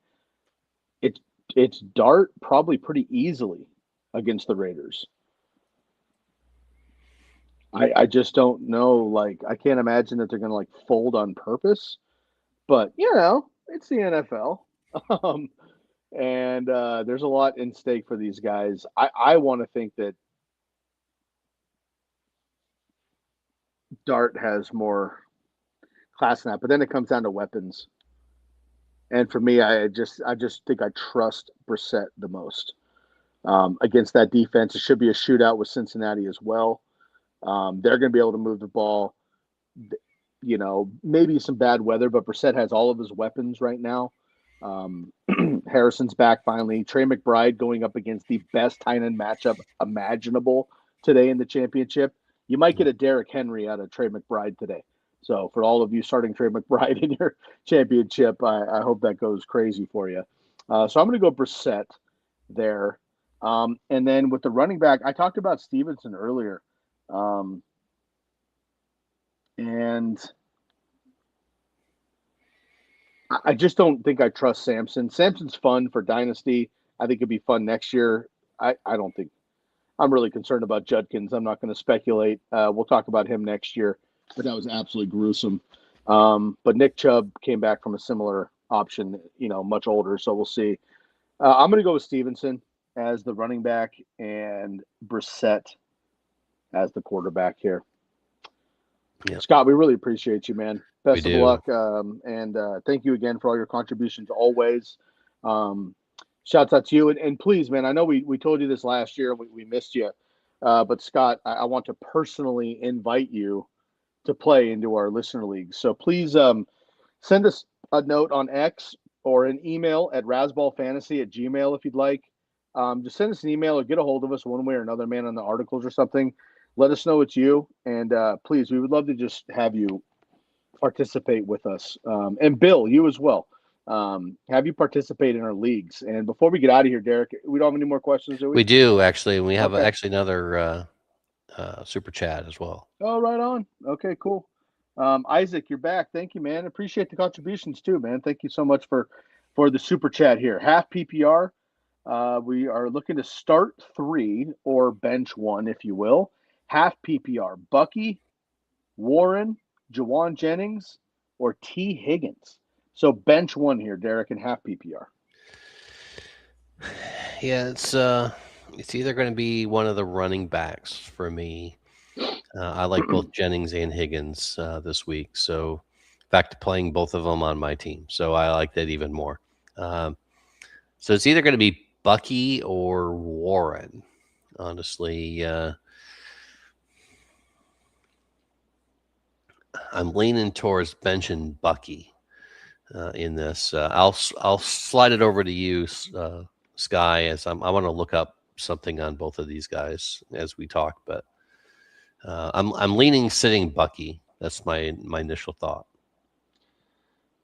it's it's Dart probably pretty easily against the Raiders. I just don't know. Like I can't imagine that they're gonna like fold on purpose. But it's the NFL. Um, and there's a lot in stake for these guys. I want to think that Dart has more class than that, but then it comes down to weapons. And for me, I just think I trust Brissett the most against that defense. It should be a shootout with Cincinnati as well. They're going to be able to move the ball. Maybe some bad weather, but Brissett has all of his weapons right now. Um, Harrison's back finally. Trey McBride going up against the best tight end matchup imaginable today in the championship. You might get a Derrick Henry out of Trey McBride today. So for all of you starting Trey McBride in your championship, I hope that goes crazy for you. So I'm going to go Brissett there. And then with the running back, I talked about Stevenson earlier. And I just don't think I trust Samson. Samson's fun for Dynasty. I think it'd be fun next year. I don't think I'm really concerned about Judkins. I'm not going to speculate. We'll talk about him next year, but that was absolutely gruesome. But Nick Chubb came back from a similar option, much older. So we'll see. I'm going to go with Stevenson as the running back and Brissett as the quarterback here. Yep. Scott, we really appreciate you, man. Best of do. luck. And thank you again for all your contributions always. Shouts out to you. And please, man, I know we told you this last year. We missed you. But Scott, I want to personally invite you to play into our listener league. So please send us a note on X or an email at razzballfantasy@gmail if you'd like. Just send us an email or get a hold of us one way or another, man, on the articles or something. Let us know it's you. And please, we would love to just have you participate with us. And Bill, you as well. Have you participate in our leagues? And before we get out of here, Derek, we don't have any more questions, do we? We do actually. We have Okay. actually another super chat as well. Oh, right on. Okay, cool. Isaac, you're back. Thank you, man. Appreciate the contributions too, man. Thank you so much for the super chat here. Half PPR. We are looking to start 3 or bench 1, if you will. Half PPR. Bucky, Warren, Jawan Jennings, or T. Higgins. So bench 1 here, Derek, and half PPR. Yeah, it's either going to be one of the running backs for me. I like both Jennings and Higgins this week, so back to playing both of them on my team. So I like that even more. So it's either going to be Bucky or Warren. Honestly, I'm leaning towards benching Bucky in this. I'll slide it over to you, Sky, as I want to look up something on both of these guys as we talk. But I'm leaning sitting Bucky. That's my initial thought.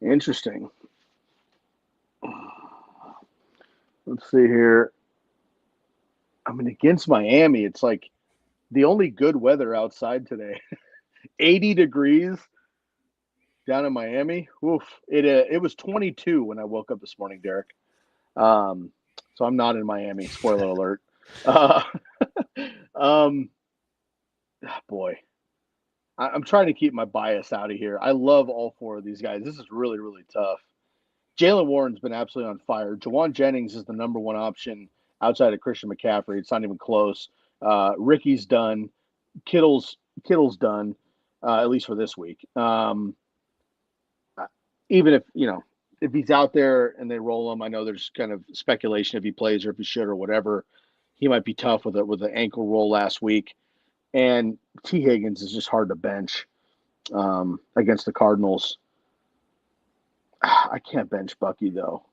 Interesting. Let's see here. I mean, against Miami, it's like the only good weather outside today. 80 degrees down in Miami. Oof. It was 22 when I woke up this morning, Derek. So I'm not in Miami. Spoiler alert. Boy, I'm trying to keep my bias out of here. I love all 4 of these guys. This is really, really tough. Jalen Warren's been absolutely on fire. Jawan Jennings is the number 1 option outside of Christian McCaffrey. It's not even close. Ricky's done. Kittle's done, at least for this week. Even if he's out there and they roll him, I know there's kind of speculation if he plays or if he should or whatever. He might be tough with an ankle roll last week. And T. Higgins is just hard to bench. against the Cardinals. I can't bench Bucky though.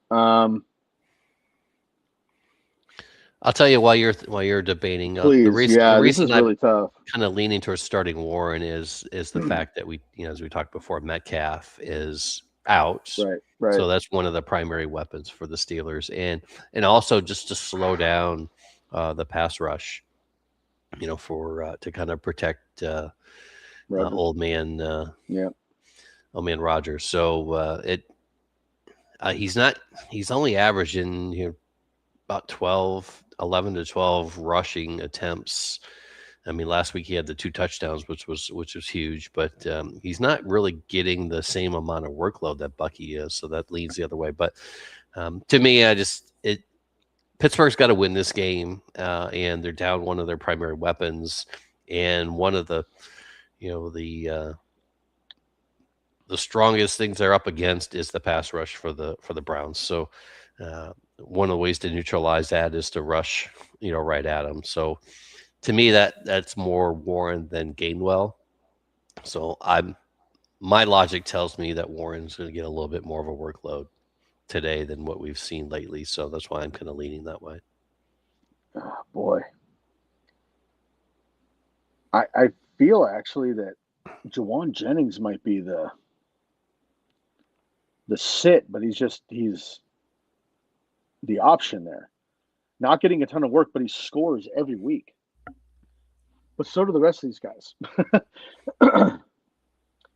I'll tell you while you're debating. Please, The this is reason I'm really tough. kind of leaning towards starting Warren is the fact that as we talked before, Metcalf is out. Right. So that's one of the primary weapons for the Steelers, and also just to slow down the pass rush, for to kind of protect old man Rodgers. So he's only averaging about 11 to 12 rushing attempts. I mean, last week he had the 2 touchdowns, which was huge, but he's not really getting the same amount of workload that Bucky is, so that leans the other way. But to me, Pittsburgh's got to win this game, and they're down one of their primary weapons, and one of the strongest things they're up against is the pass rush for the Browns. So one of the ways to neutralize that is to rush, right at them. So to me, that's more Warren than Gainwell. So my logic tells me that Warren's going to get a little bit more of a workload today than what we've seen lately. So that's why I'm kind of leaning that way. Oh, boy. I feel actually that Jawan Jennings might be the sit, but he's the option there. Not getting a ton of work, but he scores every week. But so do the rest of these guys.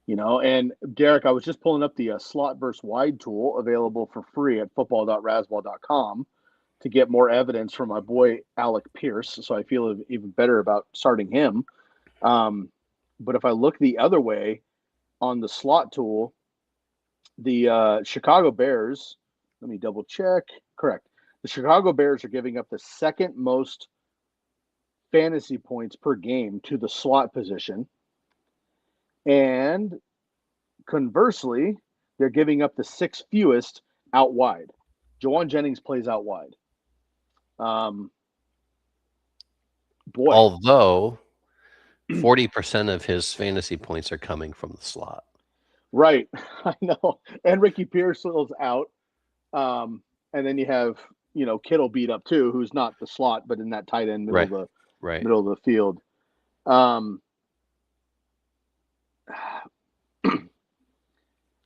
And Derek, I was just pulling up the slot versus wide tool available for free at football.razzball.com to get more evidence from my boy Alec Pierce. So I feel even better about starting him. But if I look the other way on the slot tool, the Chicago Bears, let me double check. Correct. The Chicago Bears are giving up the second most fantasy points per game to the slot position. And conversely, they're giving up the 6th fewest out wide. Jawan Jennings plays out wide. Boy. Although 40% of his fantasy points are coming from the slot. Right. I know. And Ricky Pearsall's out. And then you have, Kittle beat up too, who's not the slot, but in that tight end middle of the field.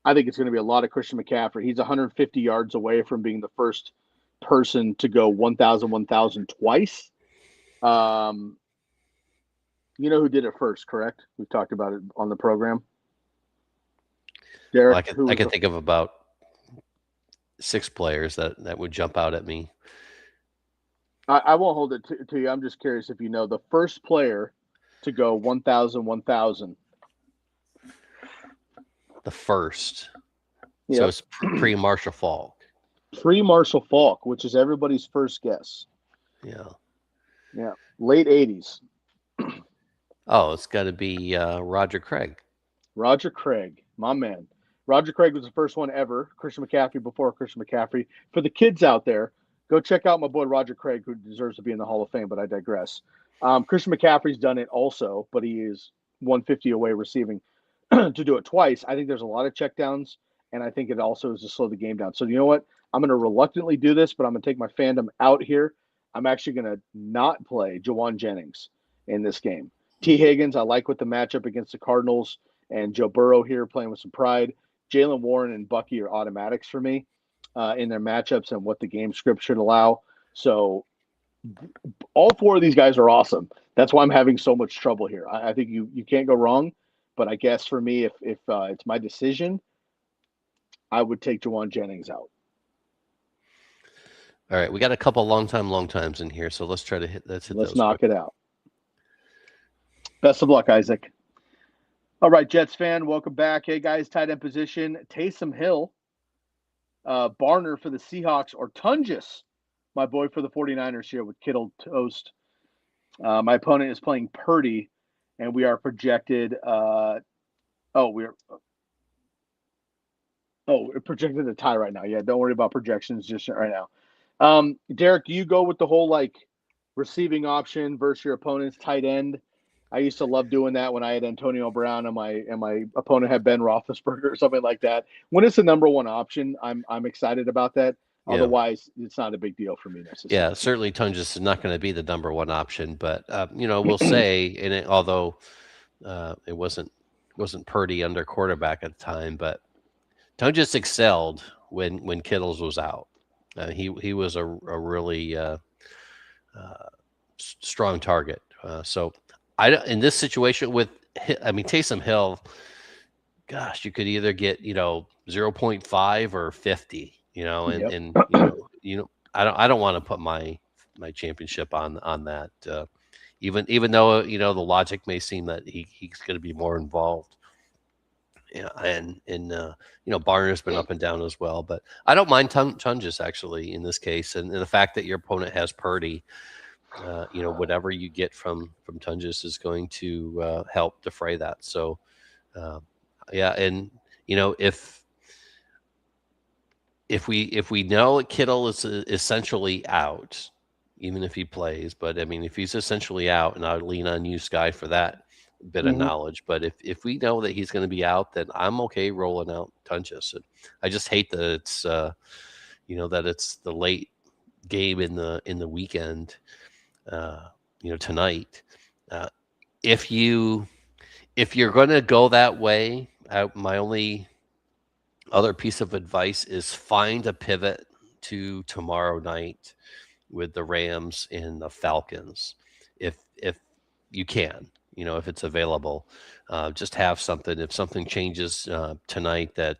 I think it's going to be a lot of Christian McCaffrey. He's 150 yards away from being the first person to go 1,000 twice. You know who did it first, correct? We've talked about it on the program. Derek, I can think of about 6 players that would jump out at me. I won't hold it to you. I'm just curious if you know the first player to go 1,000. The first. Yep. So it's pre-Marshall Faulk. Pre-Marshall Faulk, which is everybody's first guess. Yeah. Late 80s. Oh, it's got to be Roger Craig. Roger Craig, my man. Roger Craig was the first one ever. Christian McCaffrey before Christian McCaffrey. For the kids out there, go check out my boy Roger Craig, who deserves to be in the Hall of Fame, but I digress. Christian McCaffrey's done it also, but he is 150 away receiving to do it twice. I think there's a lot of checkdowns, and I think it also is to slow the game down. So you know what? I'm going to reluctantly do this, but I'm going to take my fandom out here. I'm actually going to not play Jawan Jennings in this game. T. Higgins, I like with the matchup against the Cardinals, and Joe Burrow here playing with some pride. Jaylen Warren and Bucky are automatics for me in their matchups and what the game script should allow. So all 4 of these guys are awesome. That's why I'm having so much trouble here. I think you can't go wrong, but I guess for me, if it's my decision, I would take Jawan Jennings out. All right, we got a couple long times in here, so let's try to hit. Let's knock it out. Best of luck, Isaac. All right, Jets fan, welcome back. Hey, guys, tight end position. Taysom Hill, Barner for the Seahawks, or Tungus, my boy for the 49ers here with Kittle Toast. My opponent is playing Purdy, and we are projected we're projected a tie right now. Yeah, don't worry about projections just right now. Derek, do you go with the whole receiving option versus your opponent's tight end? I used to love doing that when I had Antonio Brown and my opponent had Ben Roethlisberger or something like that. When it's the number one option, I'm excited about that. Yeah. Otherwise, it's not a big deal for me Yeah, necessarily. certainly Tungus is not going to be the number one option, but we'll say, and although it wasn't Purdy under quarterback at the time, but Tungus excelled when Kittles was out. He was a really uh, strong target. So in this situation with, I mean, Taysom Hill, gosh, you could either get 0.5 or 50. Yep. I don't want to put my championship on that. Even though the logic may seem that he's going to be more involved. Yeah, and Barner's been up and down as well, but I don't mind Tunges actually in this case, and the fact that your opponent has Purdy, whatever you get from Tunges is going to help defray that. So, uh, yeah, and if we know Kittle is essentially out, even if he plays, but I mean, if he's essentially out, and I would lean on you, Sky, for that bit of Hmm. knowledge. But if we know that he's going to be out, then I'm okay rolling out Tunches. I just hate that it's the late game in the weekend, tonight. Uh, if you're going to go that way, my only other piece of advice is find a pivot to tomorrow night with the Rams and the Falcons, if you can, if it's available. Just have something. If something changes tonight that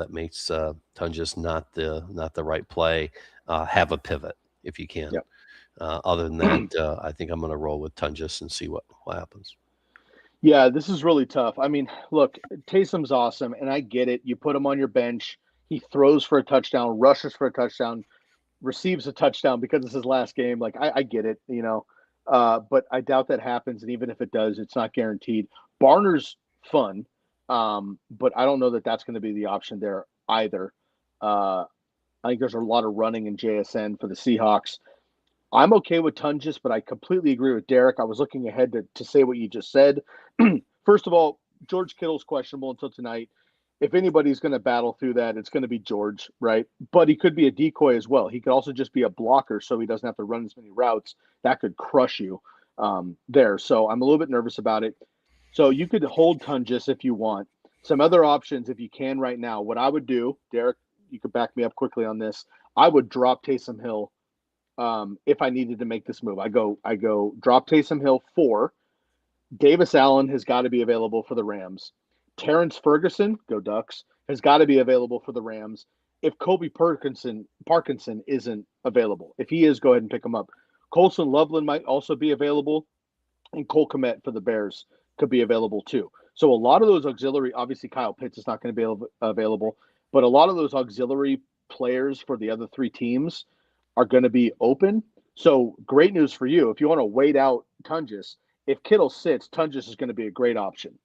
makes Tungus not the right play, have a pivot if you can. Yep. Other than that, I think I'm going to roll with Tungus and see what happens. Yeah, this is really tough. I mean, look, Taysom's awesome, and I get it. You put him on your bench. He throws for a touchdown, rushes for a touchdown, receives a touchdown because it's his last game. Like I get it. But I doubt that happens. And even if it does, it's not guaranteed. Barner's fun, but I don't know that that's going to be the option there either. I think there's a lot of running in JSN for the Seahawks. I'm okay with Tunges, but I completely agree with Derek. I was looking ahead to say what you just said. First of all, George Kittle's questionable until tonight. If anybody's going to battle through that, it's going to be George, right? But he could be a decoy as well. He could also just be a blocker, so he doesn't have to run as many routes. That could crush you there. So I'm a little bit nervous about it. So you could hold Tungus if you want. Some other options, if you can right now, what I would do, Derek, you could back me up quickly on this. I would drop Taysom Hill if I needed to make this move. I go drop Taysom Hill 4. Davis Allen has got to be available for the Rams. Terrence Ferguson, go Ducks, has got to be available for the Rams. If Kobe Parkinson isn't available, if he is, go ahead and pick him up. Colson Loveland might also be available, and Cole Kmet for the Bears could be available too. So a lot of those auxiliary, obviously Kyle Pitts is not going to be available, but a lot of those auxiliary players for the other three teams are going to be open. So great news for you. If you want to wait out Tungus, if Kittle sits, Tungus is going to be a great option.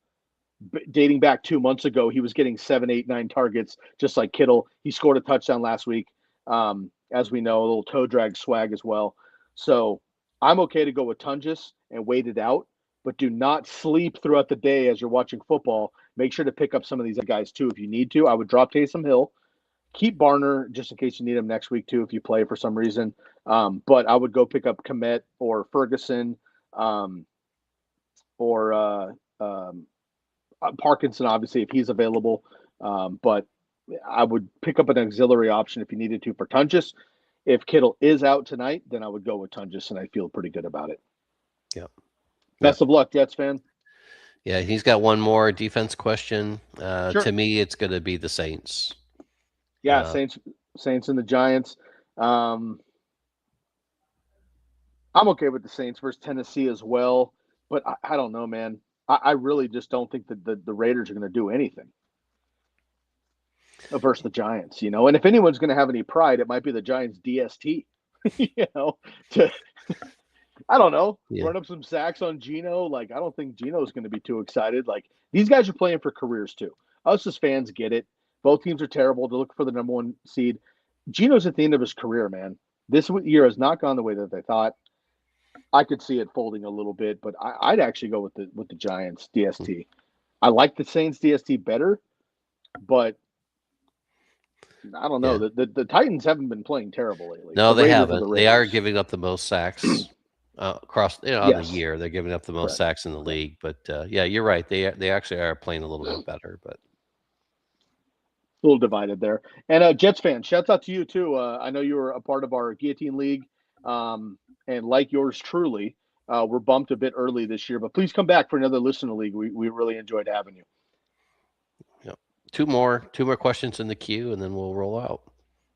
Dating back 2 months ago, he was getting 7, 8, 9 targets, just like Kittle. He scored a touchdown last week. As we know, a little toe drag swag as well. So I'm okay to go with Tungus and wait it out, but do not sleep throughout the day as you're watching football. Make sure to pick up some of these guys too if you need to. I would drop Taysom Hill. Keep Barner just in case you need him next week too if you play for some reason. But I would go pick up Kmet or Ferguson or Parkinson, obviously, if he's available. But I would pick up an auxiliary option if you needed to for Tungus. If Kittle is out tonight, then I would go with Tungus, and I feel pretty good about it. Yep. Best of luck, Jets fan. Yeah, he's got one more defense question. Sure. To me, it's going to be the Saints. Yeah, Saints and the Giants. I'm okay with the Saints versus Tennessee as well, but I don't know, man. I really just don't think that the Raiders are going to do anything versus the Giants, And if anyone's going to have any pride, it might be the Giants DST, to I don't know, run up some sacks on Geno. Like, I don't think Geno's going to be too excited. Like, these guys are playing for careers too. Us as fans get it. Both teams are terrible to look for the number one seed. Geno's at the end of his career, man. This year has not gone the way that they thought. I could see it folding a little bit, but I'd actually go with the Giants DST. I like the Saints DST better, but I don't know. Yeah. The Titans haven't been playing terrible lately. No, The they Raiders are haven't. the They are Raiders. giving up the most sacks across on the Yes, year. They're giving up the most correct, sacks in the correct. league. But yeah, you're right. They actually are playing a little bit better. But A little divided there. And Jets fans, shouts out to you too. I know you were a part of our Guillotine League, and like yours truly, we're bumped a bit early this year. But please come back for another listener league. We really enjoyed having you. yeah, two more questions in the queue, and then we'll roll out.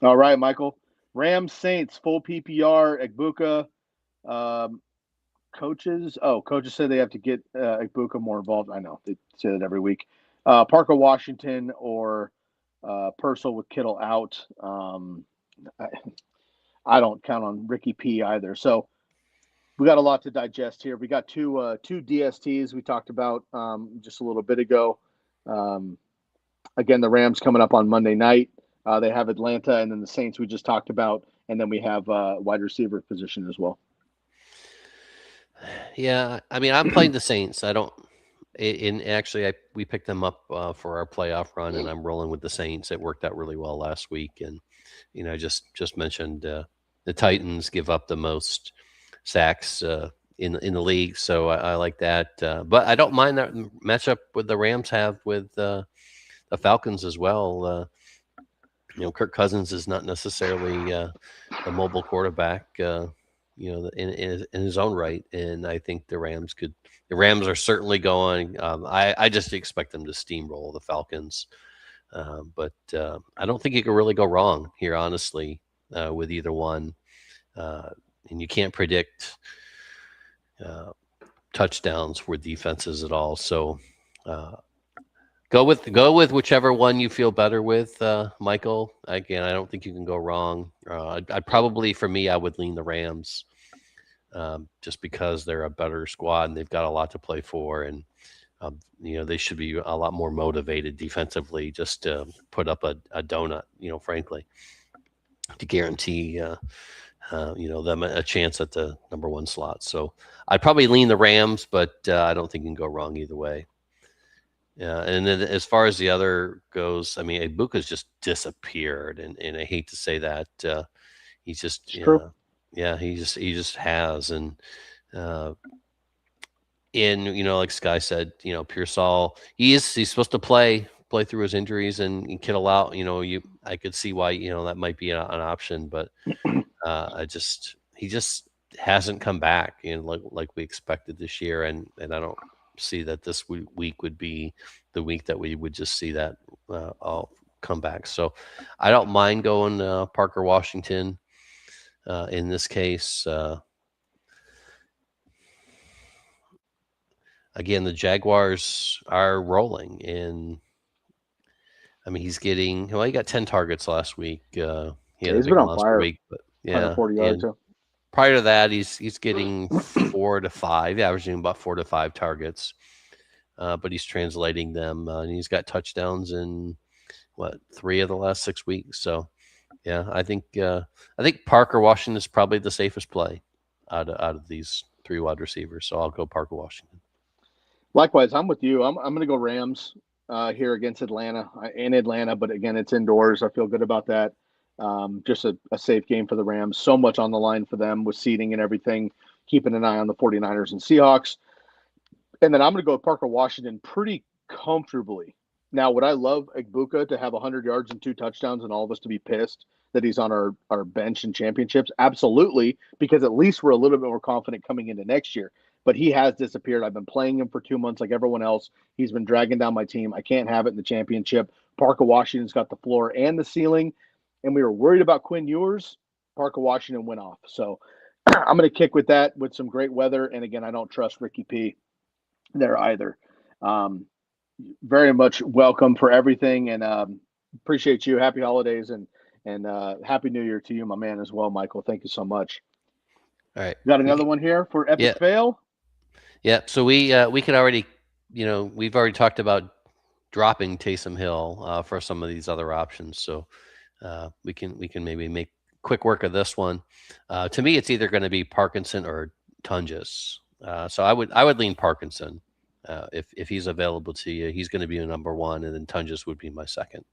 All right, Michael. Rams Saints full PPR. Egbuka. Um, coaches. Oh, coaches say they have to get Egbuka more involved. I know they say that every week. Parker Washington or Purcell with Kittle out. I don't count on Ricky P either. So we got a lot to digest here. We got two DSTs we talked about just a little bit ago. Um, again, the Rams coming up on Monday night. They have Atlanta, and then the Saints we just talked about, and then we have wide receiver position as well. Yeah, I mean, I'm playing the Saints. I don't. In actually, we picked them up for our playoff run, and I'm rolling with the Saints. It worked out really well last week, and I just mentioned the Titans give up the most sacks in the league, so I like that. But I don't mind that matchup with the Rams have with the Falcons as well. Kirk Cousins is not necessarily a mobile quarterback. In his own right, and I think the Rams could. The Rams are certainly going. I just expect them to steamroll the Falcons, but I don't think you can really go wrong here, honestly, with either one. And you can't predict touchdowns for defenses at all. So go with whichever one you feel better with, Michael. Again, I don't think you can go wrong. I'd probably, for me, I would lean the Rams, just because they're a better squad and they've got a lot to play for, and they should be a lot more motivated defensively just to put up a donut. Frankly, to guarantee them a chance at the number one slot. So I'd probably lean the Rams, but I don't think you can go wrong either way. Yeah, and then as far as the other goes, I mean, Ibuka's just disappeared, and I hate to say that. He's just, It's true. Yeah, he just has, and like Sky said, Pearsall, he's supposed to play through his injuries and Kittle out. I could see why that might be an option, but he just hasn't come back, like we expected this year, and I don't see that this week would be the week that we would just see that all come back. So I don't mind going Parker Washington in this case. Again, the Jaguars are rolling, and I mean, he got 10 targets last week. He had a He's big been on monster fire. week, but yeah, 140 yards. and prior to that, he's getting 4 to 5, averaging about 4 to 5 targets. But he's translating them, and he's got touchdowns in 3 of the last 6 weeks. So, yeah, I think Parker Washington is probably the safest play out of these 3 wide receivers. So I'll go Parker Washington. Likewise, I'm with you. I'm going to go Rams here against Atlanta in Atlanta, but again, it's indoors. I feel good about that. Just a safe game for the Rams. So much on the line for them with seeding and everything. Keeping an eye on the 49ers and Seahawks. And then I'm going to go with Parker Washington pretty comfortably. Now, would I love Egbuka to have 100 yards and 2 touchdowns and all of us to be pissed that he's on our bench in championships? Absolutely, because at least we're a little bit more confident coming into next year. But he has disappeared. I've been playing him for 2 months like everyone else. He's been dragging down my team. I can't have it in the championship. Parker Washington's got the floor and the ceiling, and we were worried about Quinn Ewers. Parker Washington went off. So I'm going to kick with that with some great weather. And again, I don't trust Ricky P there either. Very much welcome for everything, and appreciate you. Happy holidays and happy New Year to you, my man, as well, Michael. Thank you so much. All right, Got another one here for epic fail. Yeah, so we could already, we've already talked about dropping Taysom Hill for some of these other options. So we can maybe make quick work of this one. To me, it's either going to be Parkinson or Tunges. So I would lean Parkinson. If he's available to you, he's going to be a number one, and then Tunges would be my second.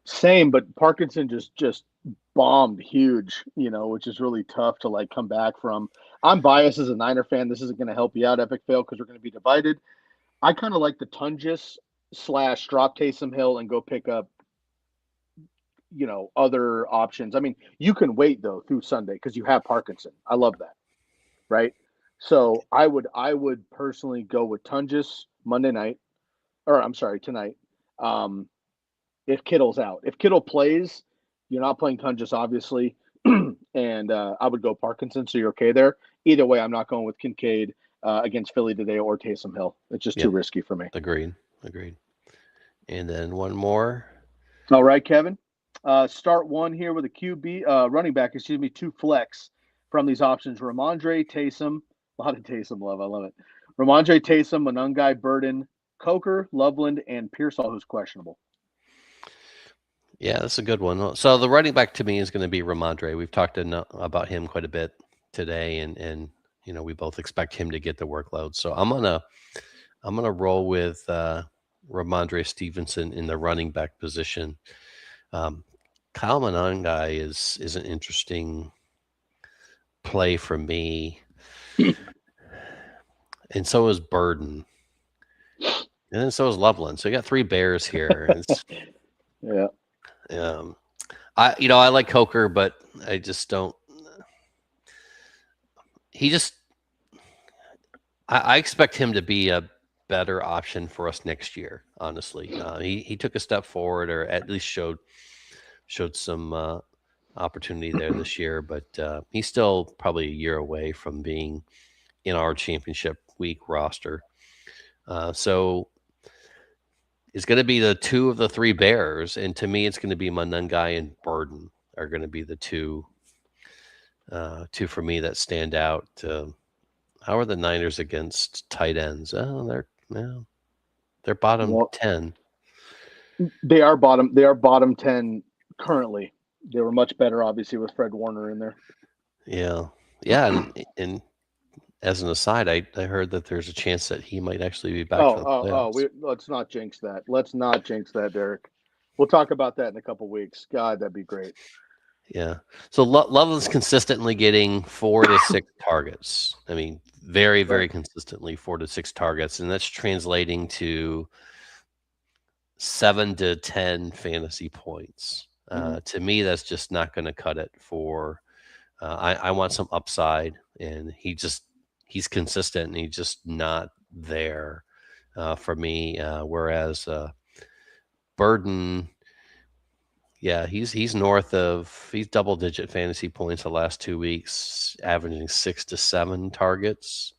Same, but Parkinson just bombed huge, which is really tough to like come back from. I'm biased as a Niner fan. This isn't going to help you out, Epic Fail, because we're going to be divided. I kind of like the Tunges / drop Taysom Hill and go pick up, other options. I mean, you can wait though through Sunday because you have Parkinson. I love that, right? So I would personally go with Tunges Monday night, or I'm sorry, tonight. Um, if Kittle's out. If Kittle plays, you're not playing Tunges, obviously, and I would go Parkinson, so you're okay there. Either way, I'm not going with Kincaid against Philly today or Taysom Hill. It's just too risky for me. Agreed. And then one more. All right, Kevin. Start one here with a QB, running back, two flex from these options. Ramondre Taysom, a lot of Taysom love. I love it. Ramondre Taysom, Monungai, Burden, Coker, Loveland, and Pearsall, who's questionable. Yeah, that's a good one. So the running back to me is going to be Ramondre. We've talked about him quite a bit today, and we both expect him to get the workload. So I'm gonna roll with Ramondre Stevenson in the running back position. Kyle Monungai is an interesting play for me, and so is Burden, and then so is Loveland. So you got three Bears here. Yeah. I like Coker, but I just don't. I expect him to be a better option for us next year. Honestly, he took a step forward, or at least showed some opportunity there this year. But he's still probably a year away from being in our championship week roster. So it's going to be the two of the three Bears, and to me, it's going to be Monungai and Burden are going to be the two for me that stand out. How are the Niners against tight ends? Oh, they're bottom 10. They are bottom 10 currently. They were much better, obviously, with Fred Warner in there. Yeah, and as an aside, I heard that there's a chance that he might actually be back for the playoffs. Let's not jinx that. Let's not jinx that, Derek. We'll talk about that in a couple weeks. God, that'd be great. Yeah. So Loveland's consistently getting 4 to 6 targets. I mean, very, very consistently 4 to 6 targets, and that's translating to 7 to 10 fantasy points. To me, that's just not going to cut it for. I want some upside, and he's consistent, and he's just not there for me. Whereas Burden, yeah, he's double-digit fantasy points the last 2 weeks, averaging 6 to 7 targets.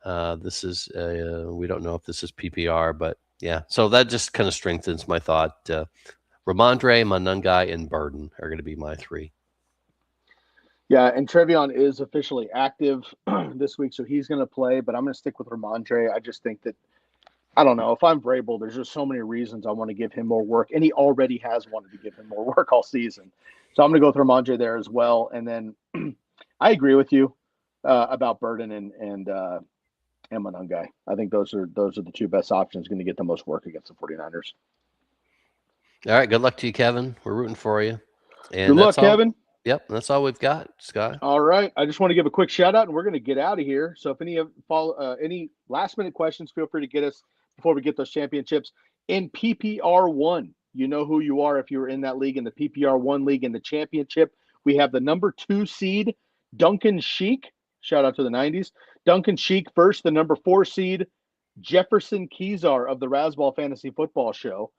This is we don't know if this is PPR, but yeah. So that just kind of strengthens my thought. Ramondre, Monungai, and Burden are going to be my three. Yeah, and Trevion is officially active this week, so he's going to play. But I'm going to stick with Ramondre. I just think that, I don't know, if I'm Vrabel, there's just so many reasons I want to give him more work, and he already has wanted to give him more work all season. So I'm going to go with Ramondre there as well. And then I agree with you about Burden and Monungai. I think those are the two best options going to get the most work against the 49ers. All right, good luck to you, Kevin. We're rooting for you. And good luck, Kevin. Yep, that's all we've got, Scott. All right. I just want to give a quick shout out, and we're going to get out of here. So if any last minute questions, feel free to get us before we get those championships. In PPR 1, you know who you are if you were in that league, in the PPR 1 league, in the championship. We have the number 2 seed, Duncan Sheik. Shout out to the 90s. Duncan Sheik first, the number 4 seed, Jefferson Kezar of the Razzball Fantasy Football Show.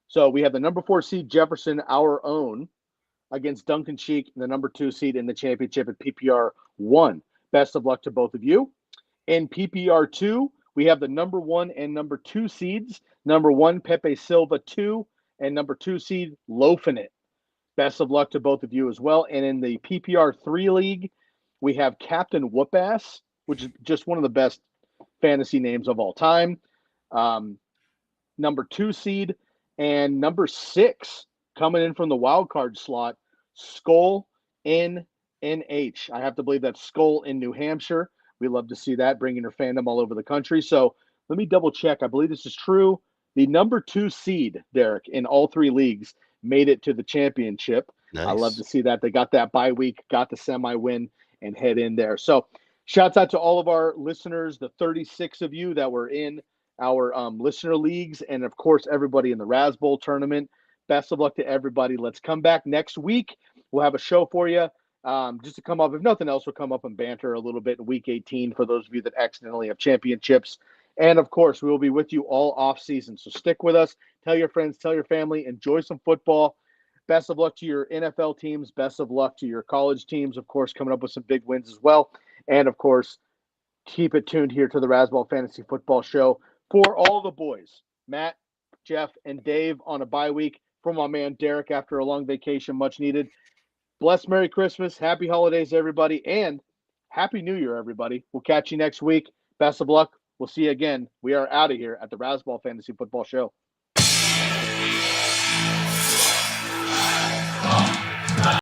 So we have the number 4 seed, Jefferson, our own, against Duncan Sheik, the number 2 seed in the championship at PPR 1. Best of luck to both of you. In PPR 2, we have the number 1 and number 2 seeds. Number 1, Pepe Silva 2, and number 2 seed, Loafin' It. Best of luck to both of you as well. And in the PPR 3 league, we have Captain Whoopass, which is just one of the best fantasy names of all time. Number 2 seed, and number 6 coming in from the wild card slot, Skull NT. NH. I have to believe that's Skull in New Hampshire. We love to see that, bringing her fandom all over the country. So let me double check. I believe this is true. The number 2 seed, Derek, in all 3 leagues made it to the championship. I love Nice. to see that. They got that bye week, got the semi win, and head in there. So shouts out to all of our listeners, the 36 of you that were in our listener leagues, and of course, everybody in the Razzball tournament. Best of luck to everybody. Let's come back next week. We'll have a show for you. Just to come up, if nothing else, we'll come up and banter a little bit in week 18 for those of you that accidentally have championships. And of course, we will be with you all off season. So stick with us. Tell your friends, tell your family, enjoy some football. Best of luck to your NFL teams. Best of luck to your college teams, of course, coming up with some big wins as well. And of course, keep it tuned here to the Razzball Fantasy Football Show for all the boys, Matt, Jeff, and Dave on a bye week. From my man Derek after a long vacation, much needed. Bless Merry Christmas, Happy Holidays, everybody, and Happy New Year, everybody. We'll catch you next week. Best of luck. We'll see you again. We are out of here at the Razzball Fantasy Football Show.